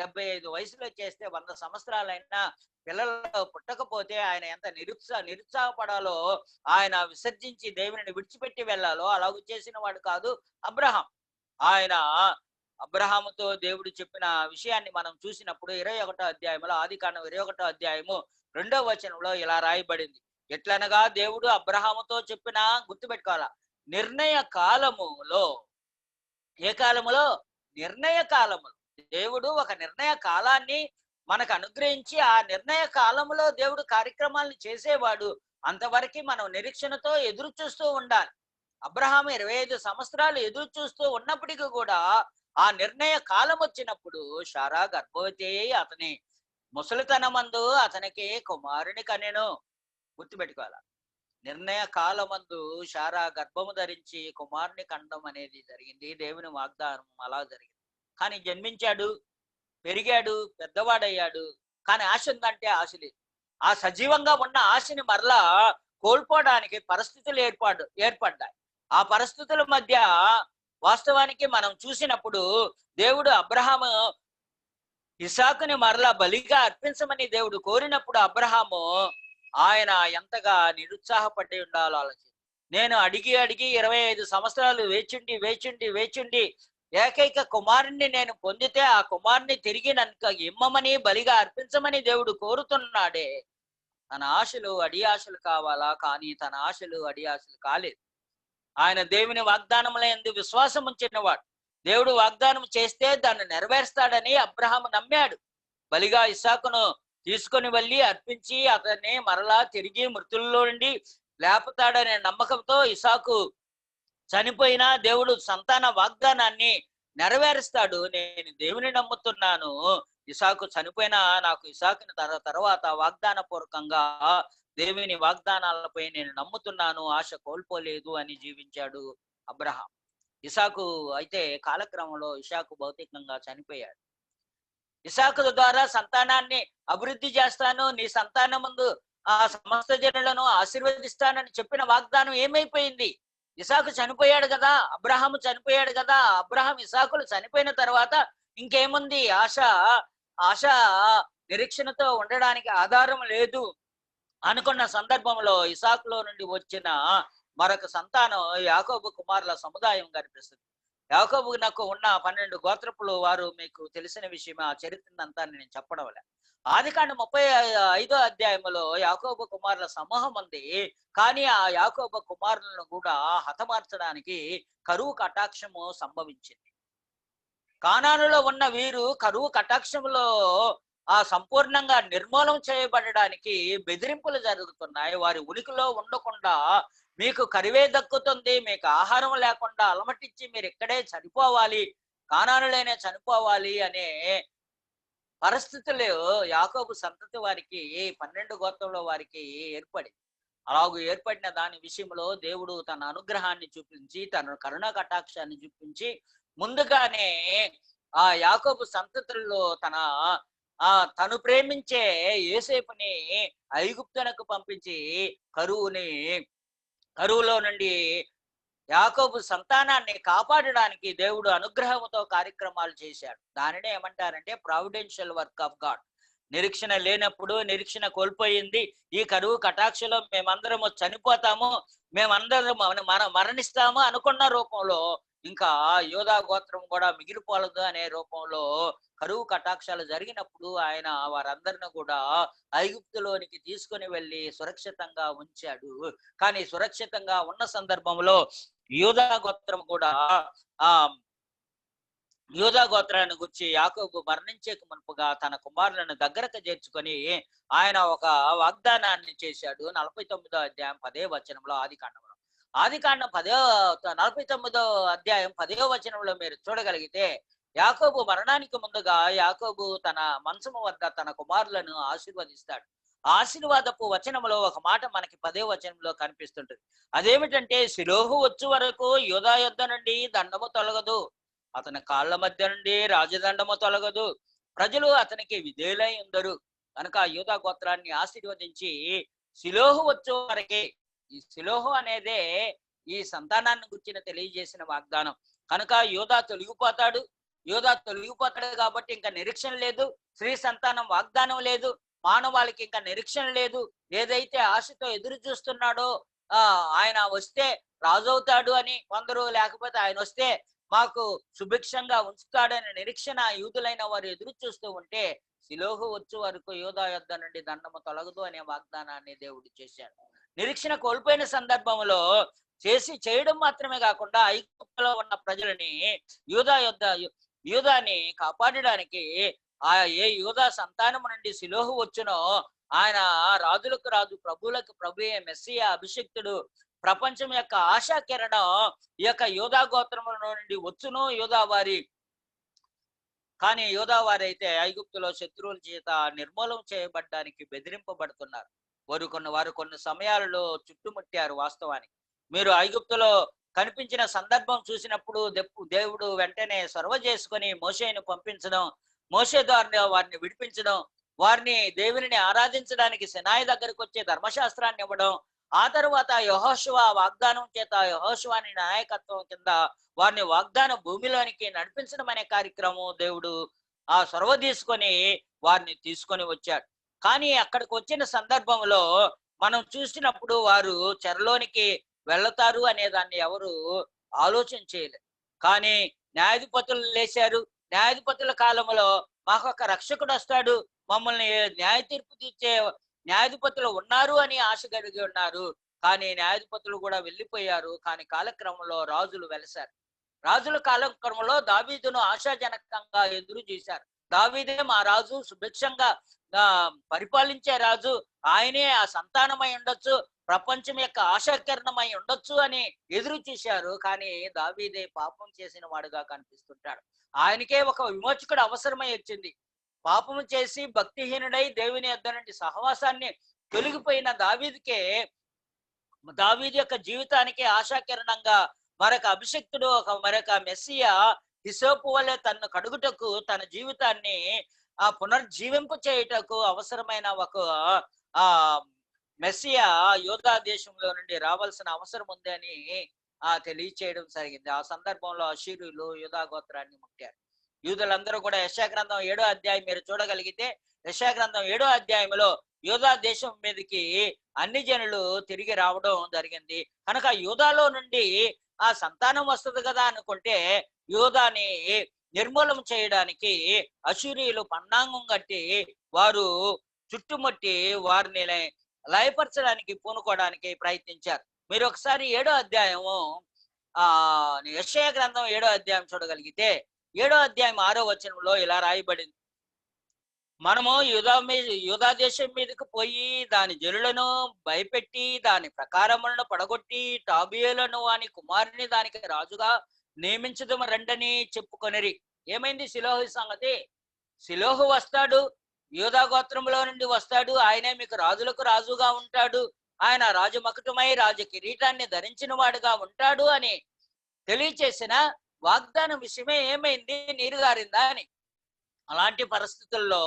75 వయసులో చేస్తే 100 సంవత్సరాలైనా పిల్లలు పుట్టకపోతే ఆయన ఎంత నిరుత్సాహపడాలో, ఆయన విసర్జించి దేవుని విడిచిపెట్టి వెళ్ళాలో అలాగూ చేసిన వాడు కాదు అబ్రహాం. ఆయన అబ్రహాముతో దేవుడు చెప్పిన విషయాన్ని మనం చూసినప్పుడు 21వ అధ్యాయంలో, ఆదికాండం 21వ అధ్యాయము 2వ వచనంలో ఇలా రాయబడింది. ఎట్లనగా దేవుడు అబ్రహాముతో చెప్పిన, గుర్తుపెట్టుకోవాలా, నిర్ణయ కాలములో, ఏ కాలములో? నిర్ణయ కాలములో. దేవుడు ఒక నిర్ణయ కాలాన్ని మనకు అనుగ్రహించి ఆ నిర్ణయ కాలంలో దేవుడు కార్యక్రమాలను చేసేవాడు. అంతవరకు మనం నిరీక్షణతో ఎదురు చూస్తూ ఉండాలి. అబ్రహాము 25 సంవత్సరాలు ఎదురు చూస్తూ ఉన్నప్పటికీ కూడా ఆ నిర్ణయ కాలం వచ్చినప్పుడు శారా గర్భవతి అయి అతని ముసలితనమందు అతనికి కుమారుని కనెను. గుర్తుపెట్టుకోవాలి, నిర్ణయ కాలమందు శారా గర్భము ధరించి కుమారుని కండం అనేది జరిగింది. దేవుని వాగ్దానం అలా జరిగింది. కానీ జన్మించాడు, పెరిగాడు, పెద్దవాడయ్యాడు. కానీ ఆశ ఉందంటే ఆశ లేదు. ఆ సజీవంగా ఉన్న ఆశని మరలా కోల్పోవడానికి పరిస్థితులు ఏర్పడ్డాయి. ఆ పరిస్థితుల మధ్య వాస్తవానికి మనం చూసినప్పుడు దేవుడు అబ్రహాము ఇసాకుని మరలా బలిగా అర్పించమని దేవుడు కోరినప్పుడు అబ్రహాము ఆయన ఎంతగా నిరుత్సాహపడి ఉండాలో ఆలోచించి, నేను అడిగి 25 సంవత్సరాలు వేచుండి ఏకైక కుమారుణ్ణి నేను పొందితే ఆ కుమారుని తిరిగి నన్ను ఇమ్మమని బలిగా అర్పించమని దేవుడు కోరుతున్నాడే. తన ఆశలు అడి ఆశలు కావాలా, కానీ తన ఆశలు అడి ఆశలు కాలేదు. ఆయన దేవుని వాగ్దానముల యందు విశ్వాసం ఉంచినవాడు. దేవుడు వాగ్దానం చేస్తే దాన్ని నెరవేరుస్తాడని అబ్రహాము నమ్మాడు. బలిగా ఇస్సాకును తీసుకొని వెళ్ళి అర్పించి అతన్ని మరలా తిరిగి మృతుల్లో నుండి లేపుతాడనే నమ్మకంతో ఇస్సాకు చనిపోయినా దేవుడు సంతాన వాగ్దానాన్ని నెరవేరుస్తాడు. నేను దేవుని నమ్ముతున్నాను. ఇస్సాకు చనిపోయినా నాకు ఇస్సాకుని తర్వాత వాగ్దాన పూర్వకంగా దేవుని వాగ్దానాలపై నేను నమ్ముతున్నాను, ఆశ కోల్పోలేదు అని జీవించాడు అబ్రహాం. ఇస్సాకు అయితే కాలక్రమంలో ఇస్సాకు భౌతికంగా చనిపోయాడు. ఇస్సాకు ద్వారా సంతానాన్ని అభివృద్ధి చేస్తాను, నీ సంతానం ముందు ఆ సమస్త జనులను ఆశీర్వదిస్తానని చెప్పిన వాగ్దానం ఏమైపోయింది? ఇస్సాకు చనిపోయాడు కదా, అబ్రహాము చనిపోయాడు కదా. అబ్రహాం ఇస్సాకులు చనిపోయిన తర్వాత ఇంకేముంది? ఆశ నిరీక్షణతో ఉండడానికి ఆధారం లేదు అనుకున్న సందర్భంలో ఇస్సాకులో నుండి వచ్చిన మరొక సంతానం యాకోబు కుమారుల సముదాయం కనిపిస్తుంది. యాకోబు నాకు ఉన్న 12 గోత్రపులు వారు మీకు తెలిసిన విషయం. ఆ చరిత్రనంతా నేను చెప్పడం లే. ఆదికాండం 35వ అధ్యాయంలో యాకోబు కుమారుల సమూహం ఉంది. కానీ ఆ యాకోబు కుమారులను కూడా హతమార్చడానికి కరువు కటాక్షము సంభవించింది. కానానులో ఉన్న వీరు కరువు కటాక్షములో సంపూర్ణంగా నిర్మూలం చేయబడడానికి బెదిరింపులు జరుగుతున్నాయి. వారి ఉనికిలో ఉండకుండా మీకు కరివే దక్కుతుంది, మీకు ఆహారం లేకుండా అలమటించి మీరు ఇక్కడే చనిపోవాలి, కానానులోనే చనిపోవాలి అనే పరిస్థితులు యాకోబు సంతతి వారికి 12 గోత్రంలో వారికి ఏర్పడింది. అలాగూ ఏర్పడిన దాని విషయంలో దేవుడు తన అనుగ్రహాన్ని చూపించి, తన కరుణా కటాక్షాన్ని చూపించి ముందుగానే ఆ యాకోబు సంతతుల్లో తను ప్రేమించే యోసేపుని ఐగుప్తునకు పంపించి కరువులో నుండి యాకోబు సంతానాన్ని కాపాడడానికి దేవుడు అనుగ్రహంతో కార్యక్రమాలు చేశాడు. దానినే ఏమంటారంటే ప్రావిడెన్షియల్ వర్క్ ఆఫ్ గాడ్. నిరీక్షణ లేనప్పుడు, నిరీక్షణ కోల్పోయింది, ఈ కరువు కటాక్షలో మేమందరము చనిపోతాము, మేమందరం మరణిస్తాము అనుకున్న రూపంలో ఇంకా యోధా గోత్రం కూడా మిగిలిపోలదు అనే రూపంలో కరువు కటాక్షాలు జరిగినప్పుడు ఆయన వారందరిని కూడా ఐగుప్తులోనికి తీసుకుని వెళ్ళి సురక్షితంగా ఉంచాడు. కానీ సురక్షితంగా ఉన్న సందర్భంలో యోధా గోత్రం కూడా యోధా గోత్రాన్ని గురించి యాకోబు మరణించే మునుపుగా తన కుమారులను దగ్గరకు చేర్చుకొని ఆయన ఒక వాగ్దానాన్ని చేశాడు. 49వ అధ్యాయం 10వ వచనంలో ఆదికాండం 49వ అధ్యాయం 10వ వచనంలో మీరు చూడగలిగితే యాకోబు మరణానికి ముందుగా యాకోబు తన మంచము వద్ద తన కుమారులను ఆశీర్వదిస్తాడు. ఆశీర్వాదపు వచనంలో ఒక మాట మనకి 10వ వచనంలో కనిపిస్తుంటది. అదేమిటంటే, శిలోహు వచ్చు వరకు యోధా యొద్ద నుండి దండము తొలగదు, అతని కాళ్ళ మధ్య నుండి రాజదండము తొలగదు, ప్రజలు అతనికి విధేయులై ఉందరు. కనుక యోధా గోత్రాన్ని ఆశీర్వదించి శిలోహు వచ్చు వరకే, ఈ శిలోహు అనేదే ఈ సంతానాన్ని గుర్చిన తెలియజేసిన వాగ్దానం. కనుక యోధా తొలగిపోతాడు కాబట్టి ఇంకా నిరీక్షణ లేదు, స్త్రీ సంతానం వాగ్దానం లేదు, మానవాళికి ఇంకా నిరీక్షణ లేదు. ఏదైతే ఆశతో ఎదురు చూస్తున్నాడో ఆయన వస్తే రాజవుతాడు అని కొందరు, లేకపోతే ఆయన వస్తే మాకు సుభిక్షంగా ఉంచుతాడని నిరీక్షణ యూదులైన వారు ఎదురు చూస్తూ ఉంటే, శిలోహు వచ్చు వరకు యోధా యొద్ద నుండి దండము తొలగదు అనే వాగ్దానాన్ని దేవుడు చేశాడు. నిరీక్షణ కోల్పోయిన సందర్భంలో చేయడం మాత్రమే కాకుండా ఐగుప్తులో ఉన్న ప్రజలని యూదాని కాపాడడానికి ఏ యూదా సంతానం నుండి శిలోహు వచ్చునో ఆయన రాజులకు రాజు, ప్రభువులకు ప్రభుయే, మెస్సియా, అభిషిక్తుడు, ప్రపంచం యొక్క ఆశా కిరణం ఈ యొక్క యోధా గోత్రముల నుండి వచ్చును. కానీ యోధావారి అయితే ఐగుప్తులో శత్రువుల చేత నిర్మూలం చేయబడ్డానికి బెదిరింపబడుతున్నారు. వారు కొన్ని సమయాలలో చుట్టుముట్టారు. వాస్తవానికి మీరు ఐగుప్తులో కనిపించిన సందర్భం చూసినప్పుడు దేవుడు వెంటనే సొరవ చేసుకొని మోషేను పంపించడం, మోషే ద్వారా వారిని విడిపించడం, వారిని దేవుని ఆరాధించడానికి సినాయి దగ్గరకు వచ్చే ధర్మశాస్త్రాన్ని ఇవ్వడం, ఆ తర్వాత యెహోషువ వాగ్దానం చేత యెహోషువాని నాయకత్వం కింద వారిని వాగ్దాన భూమిలోనికి నడిపించడం అనే కార్యక్రమం దేవుడు ఆ సొరవ తీసుకొని వారిని తీసుకొని వచ్చాడు. కానీ అక్కడికి వచ్చిన సందర్భంలో మనం చూసినప్పుడు వారు చెరలోనికి వెళతారు అనే దాన్ని ఎవరు ఆలోచన చేయలేదు. కానీ న్యాయాధిపతులు లేచారు. న్యాయాధిపతుల కాలంలో మాకు ఒక రక్షకుడు వస్తాడు, మమ్మల్ని న్యాయ తీర్పు తీర్చే న్యాయాధిపతులు ఉన్నారు అని ఆశ కలిగి ఉన్నారు. కానీ న్యాయాధిపతులు కూడా వెళ్ళిపోయారు. కానీ కాలక్రమంలో రాజులు వెలిశారు. రాజుల కాలక్రమంలో దావీదును ఆశాజనకంగా ఎదురు చూశారు. దావీదే మా రాజు, సుభిక్షంగా పరిపాలించే రాజు, ఆయనే ఆ సంతానమై ఉండొచ్చు, ప్రపంచం యొక్క ఆశాకిరణమై ఉండొచ్చు అని ఎదురు చూశారు. కానీ దావీదే పాపం చేసిన వాడుగా కనిపిస్తుంటాడు. ఆయనకే ఒక విమోచకుడు అవసరమై వచ్చింది. పాపము చేసి భక్తిహీనుడై దేవుని యొద్ద నుండి సహవాసాన్ని తొలగిపోయిన దావీదు యొక్క జీవితానికి ఆశాకిరణంగా మరొక అభిషక్తుడు, మరొక మెస్సియా హిసోపు వలె తన్ను కడుగుటకు, తన జీవితాన్ని పునర్జీవింపు చేయుటకు అవసరమైన ఒక ఆ మెస్సియా యూదా దేశంలో నుండి రావాల్సిన అవసరం ఉంది అని తెలియచేయడం జరిగింది. ఆ సందర్భంలో అషూరీయులు యూదా గోత్రాన్ని ముట్టారు. యూదులందరూ కూడా యెషయా గ్రంథం 7వ అధ్యాయం మీరు చూడగలిగితే, యెషయా గ్రంథం 7వ అధ్యాయంలో యూదా దేశం మీదకి అన్ని జనులు తిరిగి రావడం జరిగింది. కనుక యూదాలో నుండి ఆ సంతానం వస్తుంది కదా అనుకుంటే, యూదాని నిర్మూలన చేయడానికి అషూరీయులు పన్నాంగం కట్టి వారు చుట్టుముట్టి వారిని లయపరచడానికి పూనుకోవడానికి ప్రయత్నించారు. మీరు ఒకసారి 7వ అధ్యాయము యెషయా గ్రంథం 7వ అధ్యాయం చూడగలిగితే, 7వ అధ్యాయం 6వ వచనంలో ఇలా రాయబడింది. మనము యూదా దేశం మీదకు పోయి దాని జనులను భయపెట్టి దాని ప్రకారములను పడగొట్టి టాబియేలను వాని కుమారుని దానికి రాజుగా నియమించదు రండని చెప్పుకొనిరి. ఏమైంది షిలోహు సంగతి? షిలోహు వస్తాడు, యూదా గోత్రంలో నుండి వస్తాడు, ఆయనే మీకు రాజులకు రాజుగా ఉంటాడు, ఆయన రాజమకుటమై రాజ కిరీటాన్ని ధరించిన వాడుగా ఉంటాడు అని తెలియచేసిన వాగ్దానం విషయమే ఏమైంది? నీరుగారిందా అని. అలాంటి పరిస్థితుల్లో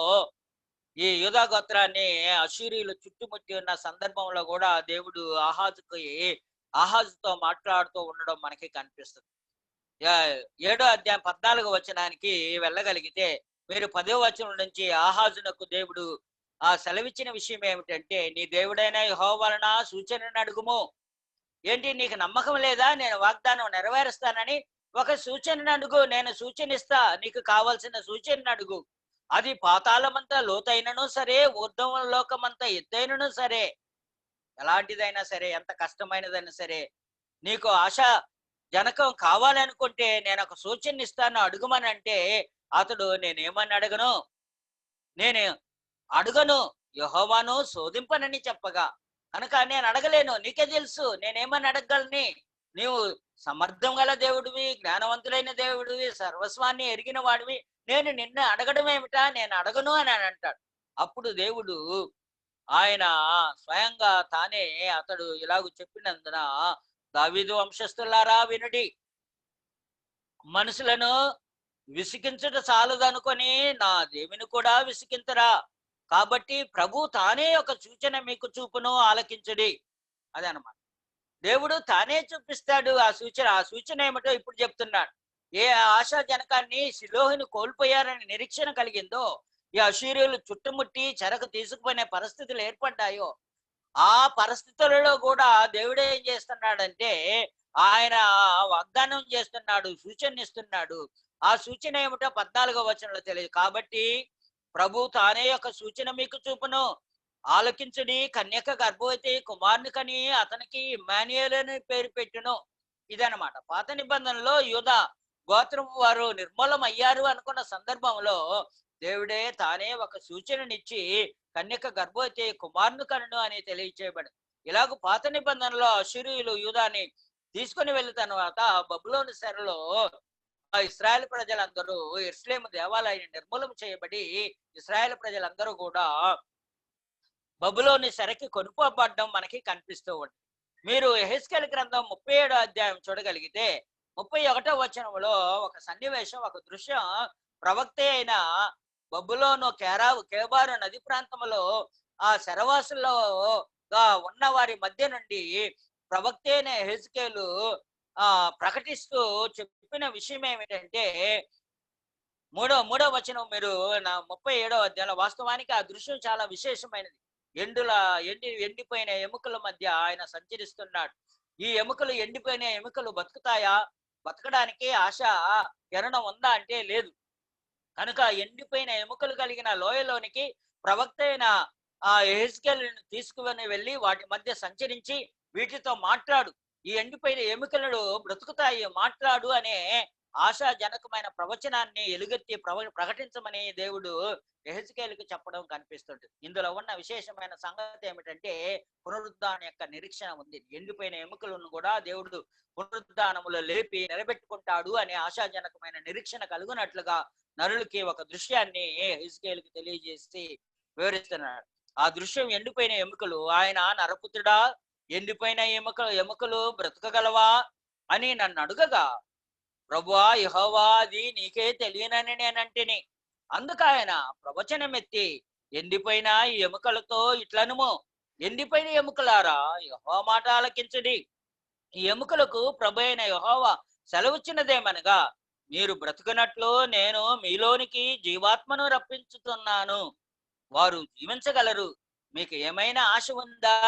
ఈ యూదా గోత్రాన్ని అషూరీయులు చుట్టుముట్టి ఉన్న సందర్భంలో కూడా దేవుడు ఆహాజుతో మాట్లాడుతూ ఉండడం మనకి కనిపిస్తుంది. 7వ అధ్యాయం 14వ వచనానికి వెళ్ళగలిగితే, మీరు 10వ వచనం నుంచి ఆహాజునకు దేవుడు సెలవిచ్చిన విషయం ఏమిటంటే, నీ దేవుడైన యెహోవా వలన సూచనను అడుగుము. ఏంటి, నీకు నమ్మకం లేదా? నేను వాగ్దానం నెరవేరుస్తానని ఒక సూచనను అడుగు, నేను సూచనిస్తా. నీకు కావాల్సిన సూచనను అడుగు. అది పాతాళమంతా లోతైనను సరే, ఊర్ధ్వ లోకమంతా ఎత్తైనను సరే, ఎలాంటిదైనా సరే, ఎంత కష్టమైనదైనా సరే, నీకు ఆశ జనకం కావాలనుకుంటే నేను ఒక సూచన ఇస్తాను, అడుగుమని అంటే అతడు నేనేమని అడగను, నేను అడుగను, యెహోవాను శోధింపనని చెప్పగా, కనుక నేను అడగలేను. నీకే తెలుసు నేనేమని అడగగలని. నీవు సమర్థం గల దేవుడివి, జ్ఞానవంతులైన దేవుడివి, సర్వస్వాన్ని ఎరిగిన వాడివి, నేను నిన్ను అడగడం ఏమిటా, నేను అడగను అని అంటాడు. అప్పుడు దేవుడు ఆయన స్వయంగా తానే అతడు ఇలాగ చెప్పినందున, దావీదు వంశస్థులారా వినుడి, మనుషులను విసిగించుట చాలదనుకొని నా దేవుని కూడా విసిగించరా. కాబట్టి ప్రభు తానే ఒక సూచన మీకు చూపును, ఆలకించుడి. అదనమాట. దేవుడు తానే చూపిస్తాడు ఆ సూచన ఏమిటో ఇప్పుడు చెప్తున్నాడు. ఏ ఆశాజనకాన్ని షిలోహుని కోల్పోయారని నిరీక్షణ కలిగిందో, ఈ అషూరీయులు చుట్టుముట్టి చెరకు తీసుకుపోయిన పరిస్థితులు ఏర్పడ్డాయో, ఆ పరిస్థితులలో కూడా దేవుడు ఏం చేస్తున్నాడంటే, ఆయన వాగ్దానం చేస్తున్నాడు, సూచన ఇస్తున్నాడు. ఆ సూచన ఏమిటో 14వ వచనంలో తెలియదు. కాబట్టి ప్రభు తానే ఒక సూచన మీకు చూపును, ఆలకించుడి. కన్యక గర్భవతి కుమారుని కని అతనికి ఇమ్మానుయేలు అని పేరు పెట్టును. ఇదనమాట. పాత నిబంధనలో యూదా గోత్రం వారు నిర్మూలం అయ్యారు అనుకున్న సందర్భంలో దేవుడే తానే ఒక సూచననిచ్చి కన్యక గర్భవతి కుమారుని కనును అని తెలియచేయబడి, ఇలాగ పాత నిబంధనలో అషూరీయులు యూదాని తీసుకుని వెళ్ళిన తర్వాత బబులోను చెరలో ఇశ్రాయేల్ ప్రజలందరూ యెరూషలేము దేవాలయాన్ని నిర్మూలం చేయబడి ఇశ్రాయేల్ ప్రజలందరూ కూడా బబులోని చెరకి కొనుక్కోబడ్డం మనకి కనిపిస్తూ ఉంటుంది. మీరు యెహెజ్కేలు గ్రంథం 37వ అధ్యాయం చూడగలిగితే 31వ వచనంలో ఒక సన్నివేశం, ఒక దృశ్యం, ప్రవక్త అయిన బబులోను కేబారు నది ప్రాంతంలో ఆ శరవాసుల్లో ఉన్న వారి మధ్య నుండి ప్రవక్త అయిన యెహెజ్కేలు ప్రకటిస్తూ చెప్పిన విషయం ఏమిటంటే, మూడవ వచనం మీరు 37వ అధ్యాయంలో, వాస్తవానికి ఆ దృశ్యం చాలా విశేషమైనది. ఎండిపోయిన ఎముకల మధ్య ఆయన సంచరిస్తున్నాడు. ఈ ఎండిపోయిన ఎముకలు బతుకుతాయా? బతకడానికి ఆశ కిరణం ఉందా అంటే లేదు. కనుక ఎండిపోయిన ఎముకలు కలిగిన లోయలోనికి ప్రవక్త అయిన యెహెజ్కేలును తీసుకుని వెళ్ళి వాటి మధ్య సంచరించి వీటితో మాట్లాడు, ఈ ఎండిపోయిన ఎముకలను బ్రతుకుతాయి మాట్లాడు అనే ఆశాజనకమైన ప్రవచనాన్ని ఎలుగెత్తి ప్రకటించమని దేవుడు యెహెజ్కేలుకు చెప్పడం కనిపిస్తుంది. ఇందులో ఉన్న విశేషమైన సంగతి ఏమిటంటే పునరుద్ధానం యొక్క నిరీక్షణ ఉంది. ఎండిపోయిన ఎముకలను కూడా దేవుడు పునరుద్ధానములో లేపి నిలబెట్టుకుంటాడు అనే ఆశాజనకమైన నిరీక్షణ కలుగునట్లుగా నరులకి ఒక దృశ్యాన్ని యెహెజ్కేలుకు తెలియజేసి వివరిస్తున్నాడు. ఆ దృశ్యం ఎండిపోయిన ఎముకలు. ఆయన నరపుత్రుడా, ఎండిపోయిన ఎముకలు బ్రతకగలవా అని నన్ను అడుగగా, ప్రభువా యెహోవా, అది నీకే తెలియనని నేనంటిని. అందుకు ఆయన ప్రవచనమెత్తి, ఎండిపోయిన ఈ ఎముకలతో ఇట్లనుము, ఎండిపోయిన ఎముకలారా, యెహోవా మాట ఆలకించుడి. ఈ ఎముకలకు ప్రభు అయిన యెహోవా సెలవిచ్చినదేమనగా, మీరు బ్రతుకున్నట్లు నేను మీలోనికి జీవాత్మను రప్పించుతున్నాను, వారు జీవించగలరు. మీకు ఏమైనా ఆశ ఉందా?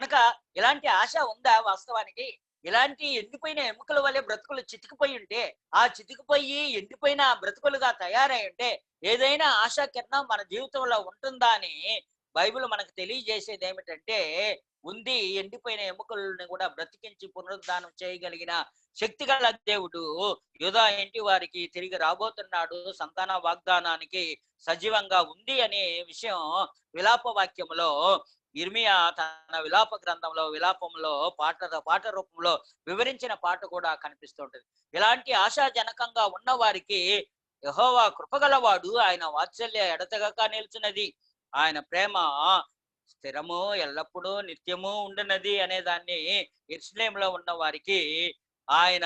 కనుక ఇలాంటి ఆశ ఉందా? వాస్తవానికి ఇలాంటి ఎండిపోయిన ఎముకల వల్లే బ్రతుకులు చితికిపోయి ఉంటే, ఆ చితికిపోయి ఎండిపోయిన బ్రతుకులుగా తయారై ఉంటే ఏదైనా ఆశా కిరణం మన జీవితంలో ఉంటుందా అని బైబిల్ మనకు తెలియజేసేది ఏమిటంటే, ఉంది. ఎండిపోయిన ఎముకలను కూడా బ్రతికించి పునరుద్ధానం చేయగలిగిన శక్తి గల దేవుడు యూదా ఇంటి వారికి తిరిగి రాబోతున్నాడు. సంతాన వాగ్దానానికి సజీవంగా ఉంది అనే విషయం విలాప వాక్యములో ఇర్మియా తన విలాప గ్రంథంలో విలాపంలో పాట రూపంలో వివరించిన పాట కూడా కనిపిస్తుంటది. ఇలాంటి ఆశాజనకంగా ఉన్న వారికి యెహోవా కృపగలవాడు, ఆయన వాత్సల్య ఎడతెగక నిలిచినది, ఆయన ప్రేమ స్థిరము ఎల్లప్పుడూ నిత్యము ఉండునది అనే దాన్ని యెరూషలేములో ఉన్న వారికి ఆయన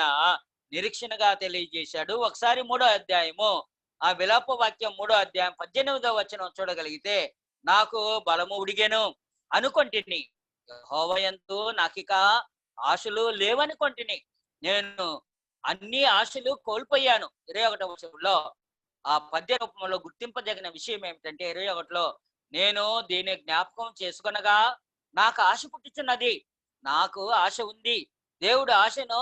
నిరీక్షణగా తెలియజేశాడు. ఒకసారి 3వ అధ్యాయము, ఆ విలాప వాక్యం 3వ అధ్యాయం 18వ వచనం చూడగలిగితే, నాకు బలము ఉడిగెను అనుకొంటిని, యెహోవా యందు నాకిక ఆశలు లేవనుకొంటిని, నేను అన్ని ఆశలు కోల్పోయాను. 21వ వచనంలో ఆ పద్య రూపంలో గుర్తింపదగిన విషయం ఏమిటంటే 21లో, నేను దీన్ని జ్ఞాపకం చేసుకొనగా నాకు ఆశ పుట్టుచున్నది. నాకు ఆశ ఉంది, దేవుడు ఆశను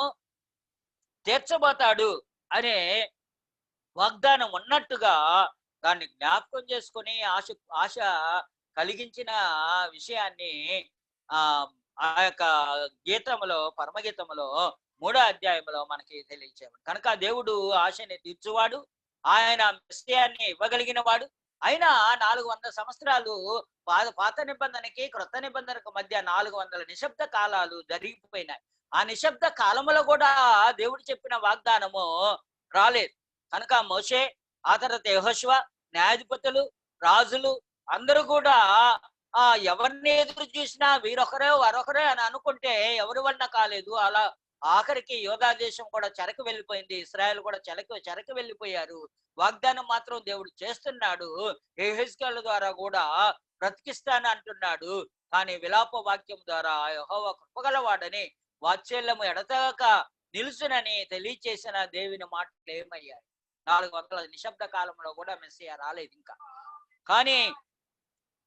తీర్చబోతాడు అనే వాగ్దానం ఉన్నట్టుగా దాన్ని జ్ఞాపకం చేసుకొని ఆశ కలిగించిన విషయాన్ని ఆ ఆ యొక్క గీతములో, పరమగీతములో 3వ అధ్యాయంలో మనకి తెలియచేవాడు. కనుక దేవుడు ఆశని తీర్చువాడు, ఆయన మెస్సియాని ఇవ్వగలిగిన వాడు. అయినా 400 సంవత్సరాలు పాత నిబంధనకి క్రొత్త నిబంధనకు మధ్య 400 నిశ్శబ్ద కాలాలు జరిగిపోయినాయి. ఆ నిశ్శబ్ద కాలములో కూడా దేవుడు చెప్పిన వాగ్దానము రాలేదు. కనుక మోషే, ఆ తర్వాత యెహోషువ, న్యాయాధిపతులు, రాజులు అందరూ కూడా ఎవరిని ఎదురు చూసినా వీరొకరే వారొకరే అని అనుకుంటే ఎవరి వలన కాలేదు. అలా ఆఖరికి యోధా దేశం కూడా చెరకు వెళ్ళిపోయింది, ఇశ్రాయేల్ కూడా చెరకు వెళ్ళిపోయారు. వాగ్దానం మాత్రం దేవుడు చేస్తున్నాడు. యెహెజ్కేలు ద్వారా కూడా బ్రతికిస్తాను అంటున్నాడు. కానీ విలాప వాక్యం ద్వారా యెహోవా కృపగలవాడని, వాత్సల్యము ఎడతెగక నిలుచునని తెలియచేసిన దేవుని మాటలు ఏమయ్యాయి? 400 నిశ్శబ్ద కాలంలో కూడా మెస్సియా రాలేదు ఇంకా. కానీ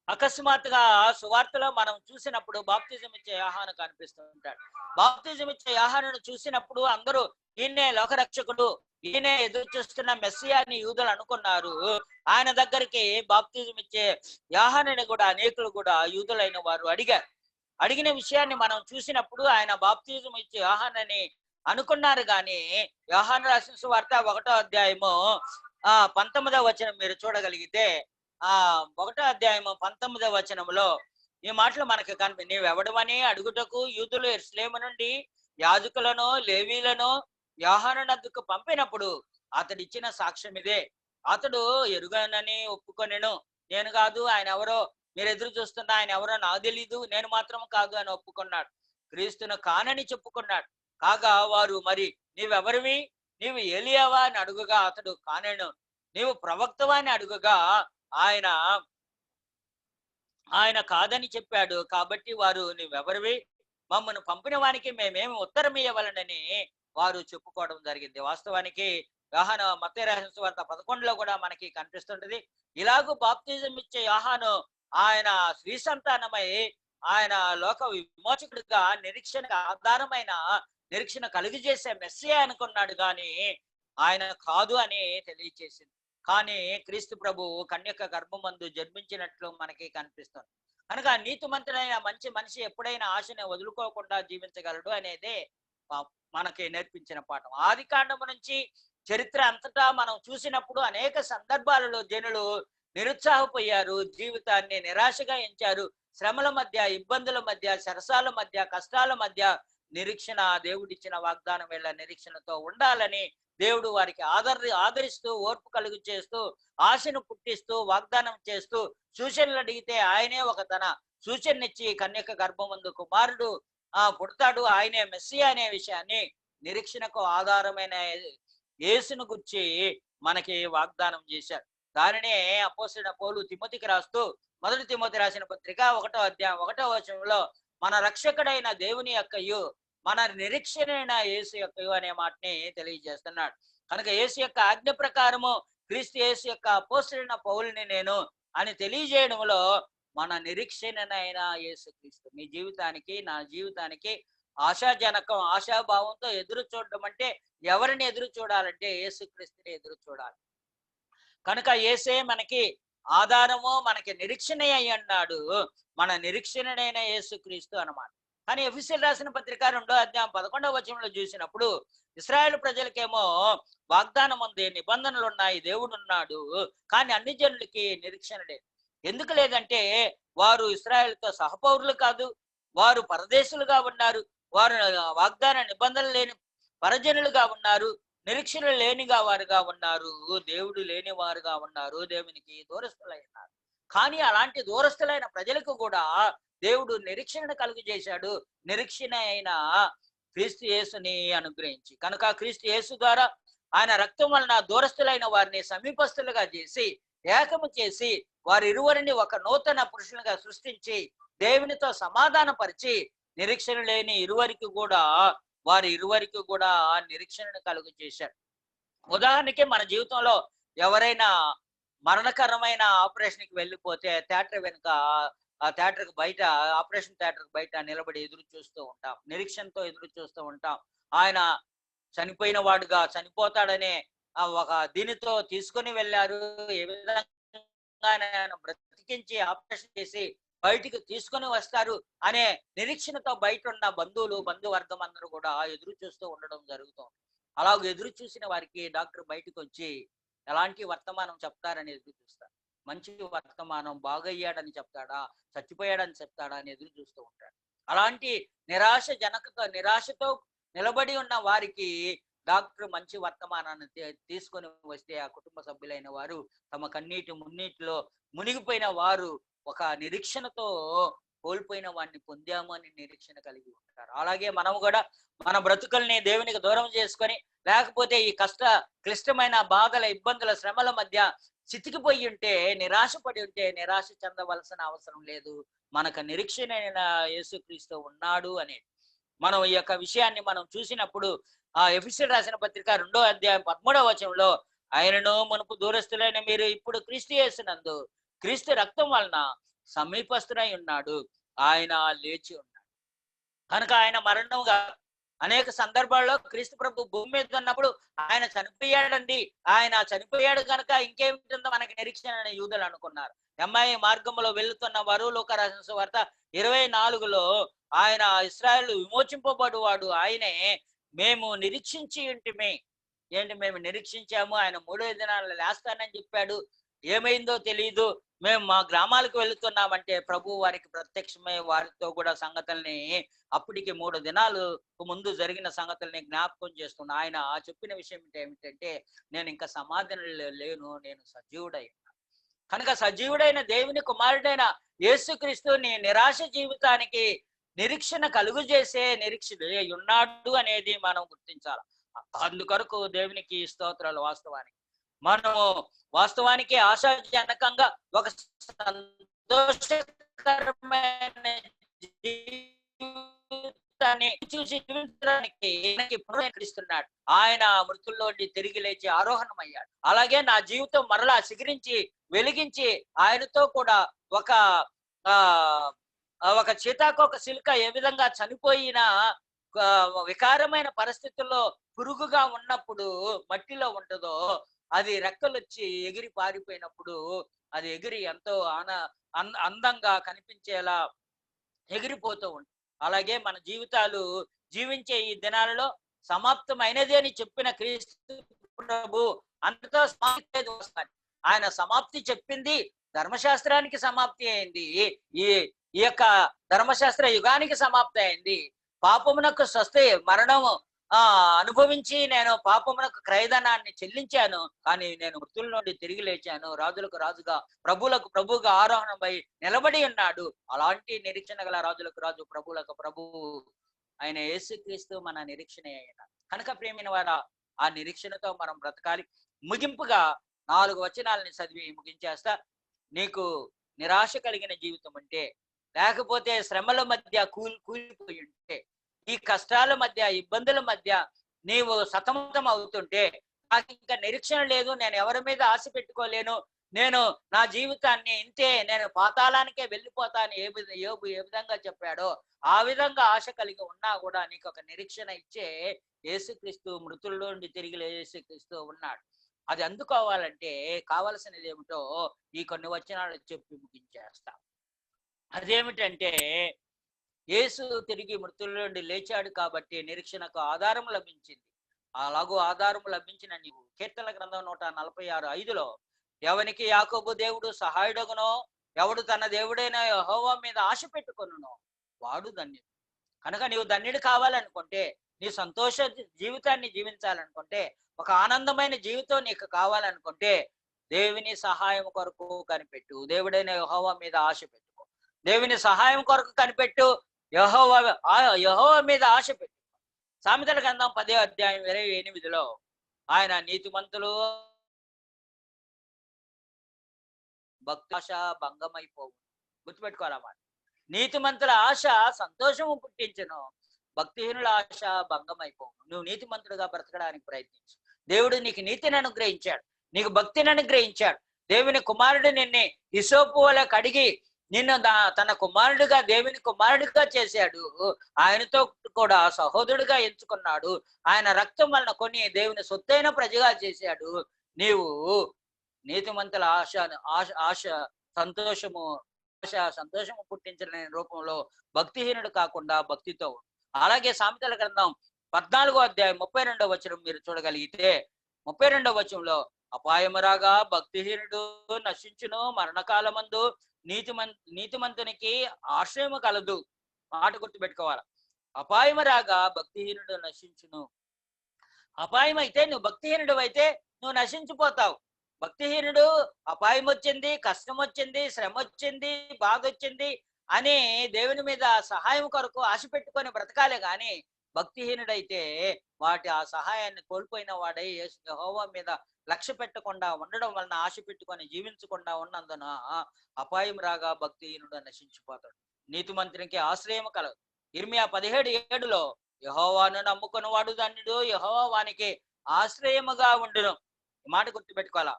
అకస్మాత్తుగా సువార్తలో మనం చూసినప్పుడు బాప్తిజం ఇచ్చే యోహాను కనిపిస్తూ ఉంటాడు. బాప్తిజం ఇచ్చే యోహానును చూసినప్పుడు అందరూ ఈయనే లోకరక్షకుడు, ఈయనే ఎదురు చూస్తున్న మెస్సియాని యూదులు అనుకున్నారు. ఆయన దగ్గరికి బాప్తిజం ఇచ్చే యోహానుని కూడా అనేకులు కూడా యూదులైన వారు అడిగారు. అడిగిన విషయాన్ని మనం చూసినప్పుడు ఆయన బాప్తిజం ఇచ్చే యోహానని అనుకున్నారు. కానీ యోహాను రాసిన సువార్త 1వ అధ్యాయము 19వ వచనం మీరు చూడగలిగితే, 1వ అధ్యాయము 19వ వచనంలో ఈ మాటలు మనకు నీవెవడవని అడుగుటకు యూదులు యెరూషలేము నుండి యాజకులను లేవీలను యోహాను నద్దకు పంపినప్పుడు అతడిచ్చిన సాక్ష్యం ఇదే. అతడు ఎరుగనని ఒప్పుకొనెను. నేను కాదు, ఆయన ఎవరో మీరు ఎదురు చూస్తున్న ఆయన ఎవరో నాకు తెలీదు, నేను మాత్రం కాదు అని ఒప్పుకున్నాడు. క్రీస్తును కానని చెప్పుకున్నాడు. కాగా వారు, మరి నీవెవరివి, నీవు ఏలియావా అని అడుగుగా అతడు కానెను. నీవు ప్రవక్తవా అని అడుగుగా ఆయన కాదని చెప్పాడు. కాబట్టి వారు, నీవెవరివి, మమ్మను పంపిన వానికి మేమేమి ఉత్తరం ఇవ్వవలనని వారు చెప్పుకోవడం జరిగింది. వాస్తవానికి యోహాను మత్తయి రాసిన సువార్త 11లో కూడా మనకి కనిపిస్తుంటది. ఇలాగూ బాప్తిజం ఇచ్చే యోహాను ఆయన స్త్రీ సంతానమై ఆయన లోక విమోచకుడిగా నిరీక్షణకు ఆధారమైన నిరీక్షణ కలుగజేసే మెస్సియా అనుకున్నాడు. కానీ ఆయన కాదు అని తెలియచేసింది. కానీ క్రీస్తు ప్రభు కన్యక గర్భమందు జన్మించినట్లు మనకి కనిపిస్తుంది. కనుక నీతిమంతుడైన మంచి మనిషి ఎప్పుడైనా ఆశని వదులుకోకుండా జీవించగలడు అనేదే మనకి నేర్పించిన పాఠం. ఆది కాండము నుంచి చరిత్ర అంతటా మనం చూసినప్పుడు అనేక సందర్భాలలో జనులు నిరుత్సాహపోయారు, జీవితాన్ని నిరాశగా ఎంచారు. శ్రమల మధ్య, ఇబ్బందుల మధ్య, సరసాల మధ్య, కష్టాల మధ్య నిరీక్షణ, దేవుడిచ్చిన వాగ్దానం వీళ్ళ నిరీక్షణతో ఉండాలని దేవుడు వారికి ఆదరిస్తూ, ఓర్పు కలుగు చేస్తూ, ఆశను పుట్టిస్తూ, వాగ్దానం చేస్తూ, సూచనలు అడిగితే ఆయనే ఒక తన సూచననిచ్చి కన్యక గర్భమందు కుమారుడు పుడతాడు, ఆయనే మెస్సియా అనే విషయాన్ని, నిరీక్షణకు ఆధారమైన యేసును గురించి మనకి వాగ్దానం చేశారు. దానినే అపోస్తలుడైన పౌలు తిమోతికి రాస్తూ, మొదటి తిమోతి రాసిన పత్రిక 1వ అధ్యాయం 1వ వచనంలో మన రక్షకుడైన దేవుని యొక్కయు మన నిరీక్షణైన యేసు యొక్కయు అనే మాటని తెలియజేస్తున్నాడు. కనుక యేసు యొక్క ఆజ్ఞ ప్రకారము క్రీస్తు యేసు యొక్క అపోస్తలుడైన పౌలుని నేను అని తెలియజేయడంలో మన నిరీక్షణైన యేసు క్రీస్తు మీ జీవితానికి, నా జీవితానికి ఆశాజనకం, ఆశాభావంతో ఎదురు చూడడం అంటే ఎవరిని ఎదురు చూడాలంటే యేసుక్రీస్తుని ఎదురు చూడాలి. కనుక యేసే మనకి ఆధారము, మనకి నిరీక్షణ అయి అన్నాడు. మన నిరీక్షణైన యేసుక్రీస్తు అన్నమాట. కానీ ఎఫెసీయులకు రాసిన పత్రిక 2వ అధ్యాయం 11వ వచనంలో చూసినప్పుడు ఇశ్రాయేలు ప్రజలకేమో వాగ్దానం ఉంది, నిబంధనలు ఉన్నాయి, దేవుడు ఉన్నాడు. కానీ అన్ని జనులకి నిరీక్షణ లేదు. ఎందుకు లేదంటే వారు ఇశ్రాయేలుతో సహపౌరులు కాదు, వారు పరదేశులుగా ఉన్నారు, వారు వాగ్దాన నిబంధనలు లేని పరజనులుగా ఉన్నారు, నిరీక్షణ లేనిగా వారుగా ఉన్నారు, దేవుడు లేని వారుగా ఉన్నారు, దేవునికి దూరస్తులై ఉన్నారు. కానీ అలాంటి దూరస్తులైన ప్రజలకు కూడా దేవుడు నిరీక్షణ కలుగు చేశాడు, నిరీక్షణ అయిన క్రీస్తు యేసుని అనుగ్రహించి. కనుక క్రీస్తు యేసు ద్వారా ఆయన రక్తం వలన దూరస్తులైన వారిని సమీపస్తులుగా చేసి, ఏకము చేసి, వారి ఇరువురిని ఒక నూతన పురుషులుగా సృష్టించి దేవునితో సమాధాన పరిచి, నిరీక్షణ లేని వారి ఇరువురికి కూడా నిరీక్షణను కలుగు చేశాడు. ఉదాహరణకి మన జీవితంలో ఎవరైనా మరణకరమైన ఆపరేషన్కి వెళ్ళిపోతే థియేటర్ వెనుక, ఆ థియేటర్కి బయట, ఆపరేషన్ థియేటర్కి బయట నిలబడి ఎదురు చూస్తూ ఉంటాం, నిరీక్షణతో ఎదురు చూస్తూ ఉంటాం. ఆయన చనిపోయిన వాడుగా, చనిపోతాడనే ఒక దీనితో తీసుకొని వెళ్ళారు, ఏ విధంగా ఆయన బ్రతికించి ఆపరేషన్ చేసి బయటికి తీసుకొని వస్తారు అనే నిరీక్షణతో బయట ఉన్న బంధువులు, బంధువర్గం అందరూ కూడా ఎదురు చూస్తూ ఉండడం జరుగుతుంది. అలాగే ఎదురు చూసిన వారికి డాక్టర్ బయటకు వచ్చి ఎలాంటి వర్తమానం చెప్తారని ఎదురు చూస్తారు. మంచి వర్తమానం, బాగయ్యాడని చెప్తాడా, చచ్చిపోయాడని చెప్తాడా అని ఎదురు చూస్తూ ఉంటాడు. అలాంటి నిరాశతో నిలబడి ఉన్న వారికి డాక్టర్ మంచి వర్తమానాన్ని తీసుకొని వస్తే ఆ కుటుంబ సభ్యులైన వారు తమ కన్నీటి మున్నీటిలో మునిగిపోయిన వారు ఒక నిరీక్షణతో కోల్పోయిన వాడిని పొందాము అని నిరీక్షణ కలిగి ఉంటారు. అలాగే మనము కూడా మన బ్రతుకుల్ని దేవునికి దూరం చేసుకొని, లేకపోతే ఈ క్లిష్టమైన బాధల, ఇబ్బందుల, శ్రమల మధ్య చితికిపోయి ఉంటే, నిరాశపడి ఉంటే నిరాశ చెందవలసిన అవసరం లేదు. మనకు నిరీక్షణైన యేసుక్రీస్తు ఉన్నాడు అనేది మనం ఈ యొక్క విషయాన్ని మనం చూసినప్పుడు ఎఫెసీయులకు రాసిన పత్రిక 2వ అధ్యాయం 13వ వచనంలో ఆయనను మునుపు దూరస్తులైన మీరు ఇప్పుడు క్రీస్తు యేసునందు క్రీస్తు రక్తం వలన సమీపస్తుడై ఉన్నాడు, ఆయన లేచి ఉన్నాడు. కనుక ఆయన మరణంగా అనేక సందర్భాల్లో క్రీస్తు ప్రభు భూమి మీద ఉన్నప్పుడు ఆయన చనిపోయాడండి, ఆయన చనిపోయాడు కనుక ఇంకేమిటిందో మనకి నిరీక్షణ అని యూదులు అనుకున్నారు. ఎమ్మాయి మార్గంలో వెళుతున్న వారు లూకా రాసిన సువార్త 24లో ఆయన ఇశ్రాయేలు విమోచింపబడువాడు ఆయనే, మేము నిరీక్షించి ఉంటిమి. మేము నిరీక్షించాము, ఆయన 3వ దినాల్లో లేస్తానని చెప్పాడు, ఏమైందో తెలియదు, మేము మా గ్రామాలకు వెళుతున్నామంటే ప్రభు వారికి ప్రత్యక్షమై వారితో కూడా సంగతుల్ని, అప్పటికి 3 దినాలు ముందు జరిగిన సంగతుల్ని జ్ఞాపకం చేస్తున్నా. ఆయన చెప్పిన విషయం ఏమిటంటే, నేను ఇంకా సమాధిలో లేను, నేను సజీవుడై. కనుక సజీవుడైన దేవుని కుమారుడైన యేసుక్రీస్తు నీ నిరాశ జీవితానికి నిరీక్షణ కలుగు చేసే నిరీక్షణుడై ఉన్నాడు అనేది మనం గుర్తించాలి. అందుకొరకు దేవునికి స్తోత్రాలు. మనము వాస్తవానికి ఆశాజనకంగా ఒక సంతోషకరమైన జీవితాన్ని చూసి జీవించడానికి ప్రయత్నిస్తున్నాడు. ఆయన మృతుల్లోండి తిరిగి లేచి ఆరోహణమయ్యాడు. అలాగే నా జీవితం మరలా సిగిరించి వెలిగించి ఆయనతో కూడా ఒక సీతాకోక సిలుక ఏ విధంగా చనిపోయిన వికారమైన పరిస్థితుల్లో పురుగుగా ఉన్నప్పుడు మట్టిలో ఉంటుందో, అది రెక్కలు వచ్చి ఎగిరి పారిపోయినప్పుడు అది ఎగిరి ఎంతో అందంగా కనిపించేలా ఎగిరిపోతూ ఉంటుంది. అలాగే మన జీవితాలు జీవించే ఈ దినాలలో సమాప్తమైనది అని చెప్పిన క్రీస్తు ప్రభు అంతతో సమాప్తి వస్తాడు. ఆయన సమాప్తి చెప్పింది ధర్మశాస్త్రానికి సమాప్తి అయింది. ఈ ఈ యొక్క ధర్మశాస్త్ర యుగానికి సమాప్తి అయింది. పాపమునకు స్వస్థ మరణము అనుభవించి నేను పాపమునకు క్రయధనాన్ని చెల్లించాను, కానీ నేను మృతుల నుండి తిరిగి లేచాను. రాజులకు రాజుగా ప్రభువులకు ప్రభువుగా ఆరోహణమై నిలబడి ఉన్నాడు. అలాంటి నిరీక్షణ గల రాజులకు రాజు ప్రభువులకు ప్రభువు ఆయన యేసుక్రీస్తు మన నిరీక్షణ అయిన కనుక ప్రేమైన వారా ఆ నిరీక్షణతో మనం బ్రతకాలి. ముగింపుగా 4 వచనాలని చదివి ముగించేస్తా. నీకు నిరాశ కలిగిన జీవితం ఉంటే, లేకపోతే శ్రమల మధ్య కూలిపోయి ఉంటే, ఈ కష్టాల మధ్య ఇబ్బందుల మధ్య నీవు సతమతం అవుతుంటే, నాకు ఇంకా నిరీక్షణ లేదు, నేను ఎవరి మీద ఆశ పెట్టుకోలేను, నేను నా జీవితాన్ని ఇంతే, నేను పాతాళానికే వెళ్ళిపోతాను యోబు ఏ విధంగా చెప్పాడో ఆ విధంగా ఆశ కలిగి ఉన్నా కూడా నీకు ఒక నిరీక్షణ ఇచ్చే యేసుక్రీస్తు, మృతుల్లో నుండి తిరిగి యేసుక్రీస్తు ఉన్నాడు. అది అందుకోవాలంటే కావలసినది ఏమిటో ఈ కొన్ని వచనాలు చెప్పి ముగించేస్తా. అదేమిటంటే యేసు తిరిగి మృతుల నుండి లేచాడు కాబట్టి నిరీక్షణకు ఆధారం లభించింది. అలాగూ ఆధారం లభించిన నీవు కీర్తన గ్రంథం 146:5లో ఎవనికి యాకోబు దేవుడు సహాయుడగునో, ఎవడు తన దేవుడైన యెహోవా మీద ఆశ పెట్టుకొనునో వాడు ధన్యుడు. కనుక నీవు ధన్యుడు కావాలనుకుంటే, నీ సంతోష జీవితాన్ని జీవించాలనుకుంటే, ఒక ఆనందమైన జీవితం నీకు కావాలనుకుంటే దేవుని సహాయం కొరకు కనిపెట్టు. దేవుడైన యెహోవా మీద ఆశ పెట్టుకో. దేవుని సహాయం కొరకు కనిపెట్టు. యెహోవా మీద ఆశ పెట్టు. సామెతల గ్రంథం 10:28లో ఆయన నీతిమంతులు భక్తి ఆశ భంగమైపోవు. గుర్తుపెట్టుకోవాలన్నమాట. నీతిమంతుల ఆశ సంతోషము పుట్టించును, భక్తిహీనుల ఆశ భంగమైపోవు. నువ్వు నీతిమంతుడుగా బ్రతకడానికి ప్రయత్నించు. దేవుడు నీకు నీతిని అనుగ్రహించాడు, నీకు భక్తిని అనుగ్రహించాడు. దేవుని కుమారుడు నిన్ను హిసోపు వలె కడిగి నిన్ను తన కుమారుడిగా, దేవుని కుమారుడిగా చేశాడు. ఆయనతో కూడా సహోదరుడిగా ఎంచుకున్నాడు. ఆయన రక్తం వలన కొని దేవుని సొత్తైన ప్రజగా చేశాడు. నీవు నీతిమంతుల ఆశ సంతోషము పుట్టించిన రూపంలో భక్తిహీనుడు కాకుండా భక్తితో. అలాగే సామెతల గ్రంథం 14:32 మీరు చూడగలిగితే 32 వచనంలో అపాయము రాగా భక్తిహీనుడు నశించును, మరణకాలమందు నీతిమంతునికి ఆశ్రయము కలదు. మాట గుర్తుపెట్టుకోవాలి. అపాయము రాగా భక్తిహీనుడు నశించును. అపాయం అయితే నువ్వు భక్తిహీనుడు అయితే నువ్వు నశించిపోతావు. భక్తిహీనుడు అపాయం వచ్చింది, కష్టం వచ్చింది, శ్రమ వచ్చింది, బాధ వచ్చింది అని దేవుని మీద సహాయం కొరకు ఆశ పెట్టుకొని బ్రతకాలే గాని, భక్తిహీనుడైతే ఆ సహాయాన్ని కోల్పోయిన వాడై యెహోవా మీద లక్ష్య పెట్టకుండా ఉండడం వలన, ఆశ పెట్టుకొని జీవించకుండా ఉన్నందున అపాయం రాగా భక్తిహీనుడు నశించిపోతాడు. నీతిమంతునికి ఆశ్రయం కలదు. ఇర్మియా 17:7లో యెహోవాను నమ్ముకుని వాడు ధన్యుడు, యెహోవా వానికి ఆశ్రయముగా ఉండును. ఈ మాట గుర్తుపెట్టుకోవాలా.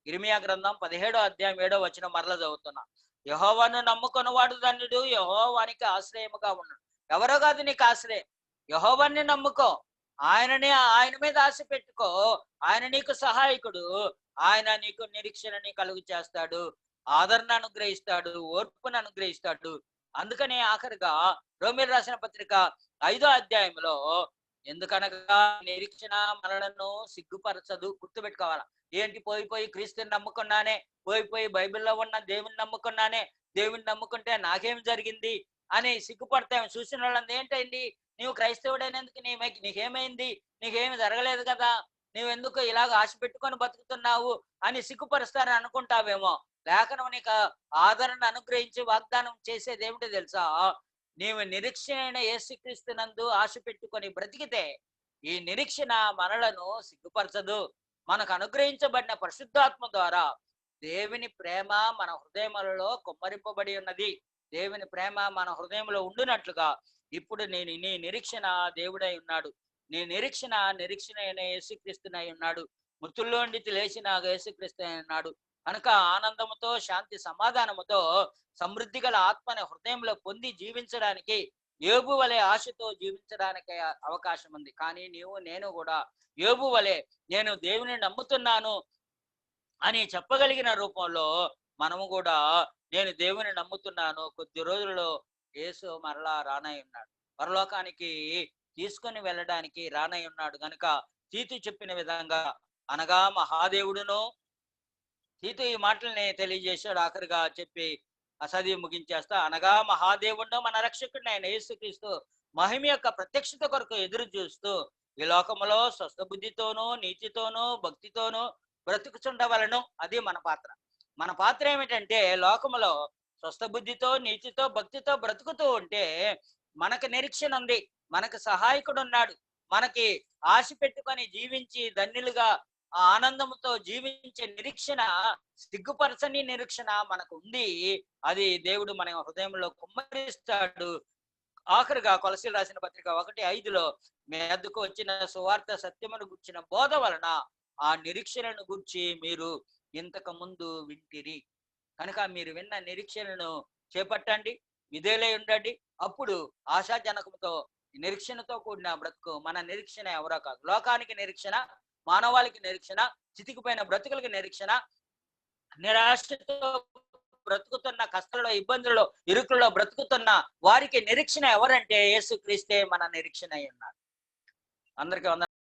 ఇర్మియా గ్రంథం 17:7 మరల చదువుతున్నా. యెహోవాను నమ్ముకుని వాడు ధన్యుడు, యెహోవా వానికి ఆశ్రయముగా ఉండును. ఎవరో కాదు నీకు ఆశ్రయం, యెహోవాని నమ్ముకో. ఆయన మీద ఆశ పెట్టుకో. ఆయన నీకు సహాయకుడు. ఆయన నీకు నిరీక్షణని కలుగు చేస్తాడు, ఆదరణ అనుగ్రహిస్తాడు, ఓర్పును అనుగ్రహిస్తాడు. అందుకనే ఆఖరిగా రోమీయులకు రాసిన పత్రిక 5వ అధ్యాయంలో ఎందుకనగా నిరీక్షణ మనలను సిగ్గుపరచదు. గుర్తుపెట్టుకోవాలా. ఏంటి పోయి క్రీస్తుని నమ్ముకున్నానే, పోయి బైబిల్లో ఉన్న దేవుని నమ్ముకున్నానే, దేవుని నమ్ముకుంటే నాకేం జరిగింది అని సిగ్గుపడతాం. చూసిన వాళ్ళంది ఏంటండి, నీవు క్రైస్తవుడైనందుకు నీకేమైంది, నీకేమి జరగలేదు కదా, నువ్వెందుకు ఇలాగ ఆశ పెట్టుకొని బతుకుతున్నావు అని సిగ్గుపరుస్తారని అనుకుంటావేమో. లేఖనం నీకు ఆదరణ అనుగ్రహించి వాగ్దానం చేసేది ఏమిటో తెలుసా? నీవు నిరీక్షణ యేసుక్రీస్తునందు ఆశ పెట్టుకొని బ్రతికితే ఈ నిరీక్షణ మనలను సిగ్గుపరచదు. మనకు అనుగ్రహించబడిన పరిశుద్ధాత్మ ద్వారా దేవుని ప్రేమ మన హృదయములలో కుమ్మరింపబడి ఉన్నది. దేవుని ప్రేమ మన హృదయంలో ఉండునట్లుగా ఇప్పుడు నీ నిరీక్షణ దేవుడై ఉన్నాడు. నీ నిరీక్షణ అయిన యేసుక్రీస్తునై ఉన్నాడు. మృతుల్లో నుండి లేచిన యేసుక్రీస్తు అయి ఉన్నాడు. కనుక ఆనందముతో, శాంతి సమాధానముతో, సమృద్ధి గల ఆత్మని హృదయంలో పొంది జీవించడానికి, యోబు వలె ఆశతో జీవించడానికి అవకాశం ఉంది. కానీ నేను కూడా యోబు వలె నేను దేవుని నమ్ముతున్నాను అని చెప్పగలిగిన రూపంలో మనము కూడా నేను దేవుని నమ్ముతున్నాను, కొద్ది రోజుల్లో యేసు మరలా రానై ఉన్నాడు, పరలోకానికి తీసుకొని వెళ్ళడానికి రానై ఉన్నాడు గనుక తీతు చెప్పిన విధంగా, అనగా మహాదేవుడును, తీతు ఈ మాటల్ని తెలియజేశాడు. ఆఖరిగా చెప్పి అసది ముగించేస్తా, అనగా మహాదేవుడు మన రక్షకుడిని ఆయన యేసుక్రీస్తు మహిమ యొక్క ప్రత్యక్షత కొరకు ఎదురు చూస్తూ ఈ లోకములో స్వస్థ బుద్ధితోనూ నీతితోనూ భక్తితోనూ బ్రతుకుచుండవలను. అది మన పాత్ర. మన పాత్ర ఏమిటంటే లోకములో స్వస్థ బుద్ధితో నీతితో భక్తితో బ్రతుకుతూ ఉంటే మనకు నిరీక్షణ ఉంది, మనకు సహాయకుడు ఉన్నాడు, మనకి ఆశ పెట్టుకొని జీవించి ధన్యులుగా ఆ ఆనందంతో జీవించే నిరీక్షణ, సిగ్గుపరచని నిరీక్షణ మనకు ఉంది. అది దేవుడు మన హృదయంలో కుమ్మరిస్తాడు. ఆఖరిగా కొలసీలు రాసిన పత్రిక 1:5 మీ వద్దకు వచ్చిన సువార్త సత్యమును గుర్చిన బోధ వలన ఆ నిరీక్షణను గుర్చి మీరు ఇంతకు ముందు వింటిరి కనుక మీరు విన్న నిరీక్షణను చేపట్టండి, విధేయులై ఉండండి. అప్పుడు ఆశాజనకంతో నిరీక్షణతో కూడిన బ్రతుకు. మన నిరీక్షణ ఎవరో కాదు, లోకానికి నిరీక్షణ, మానవాళికి నిరీక్షణ, చితికిపోయిన బ్రతుకులకి నిరీక్షణ, నిరాశతో బ్రతుకుతున్న కష్టాల్లో ఇబ్బందుల్లో ఇరుకుల్లో బ్రతుకుతున్న వారికి నిరీక్షణ ఎవరంటే యేసుక్రీస్తే మన నిరీక్షణ అయి ఉన్నారు. అందరికీ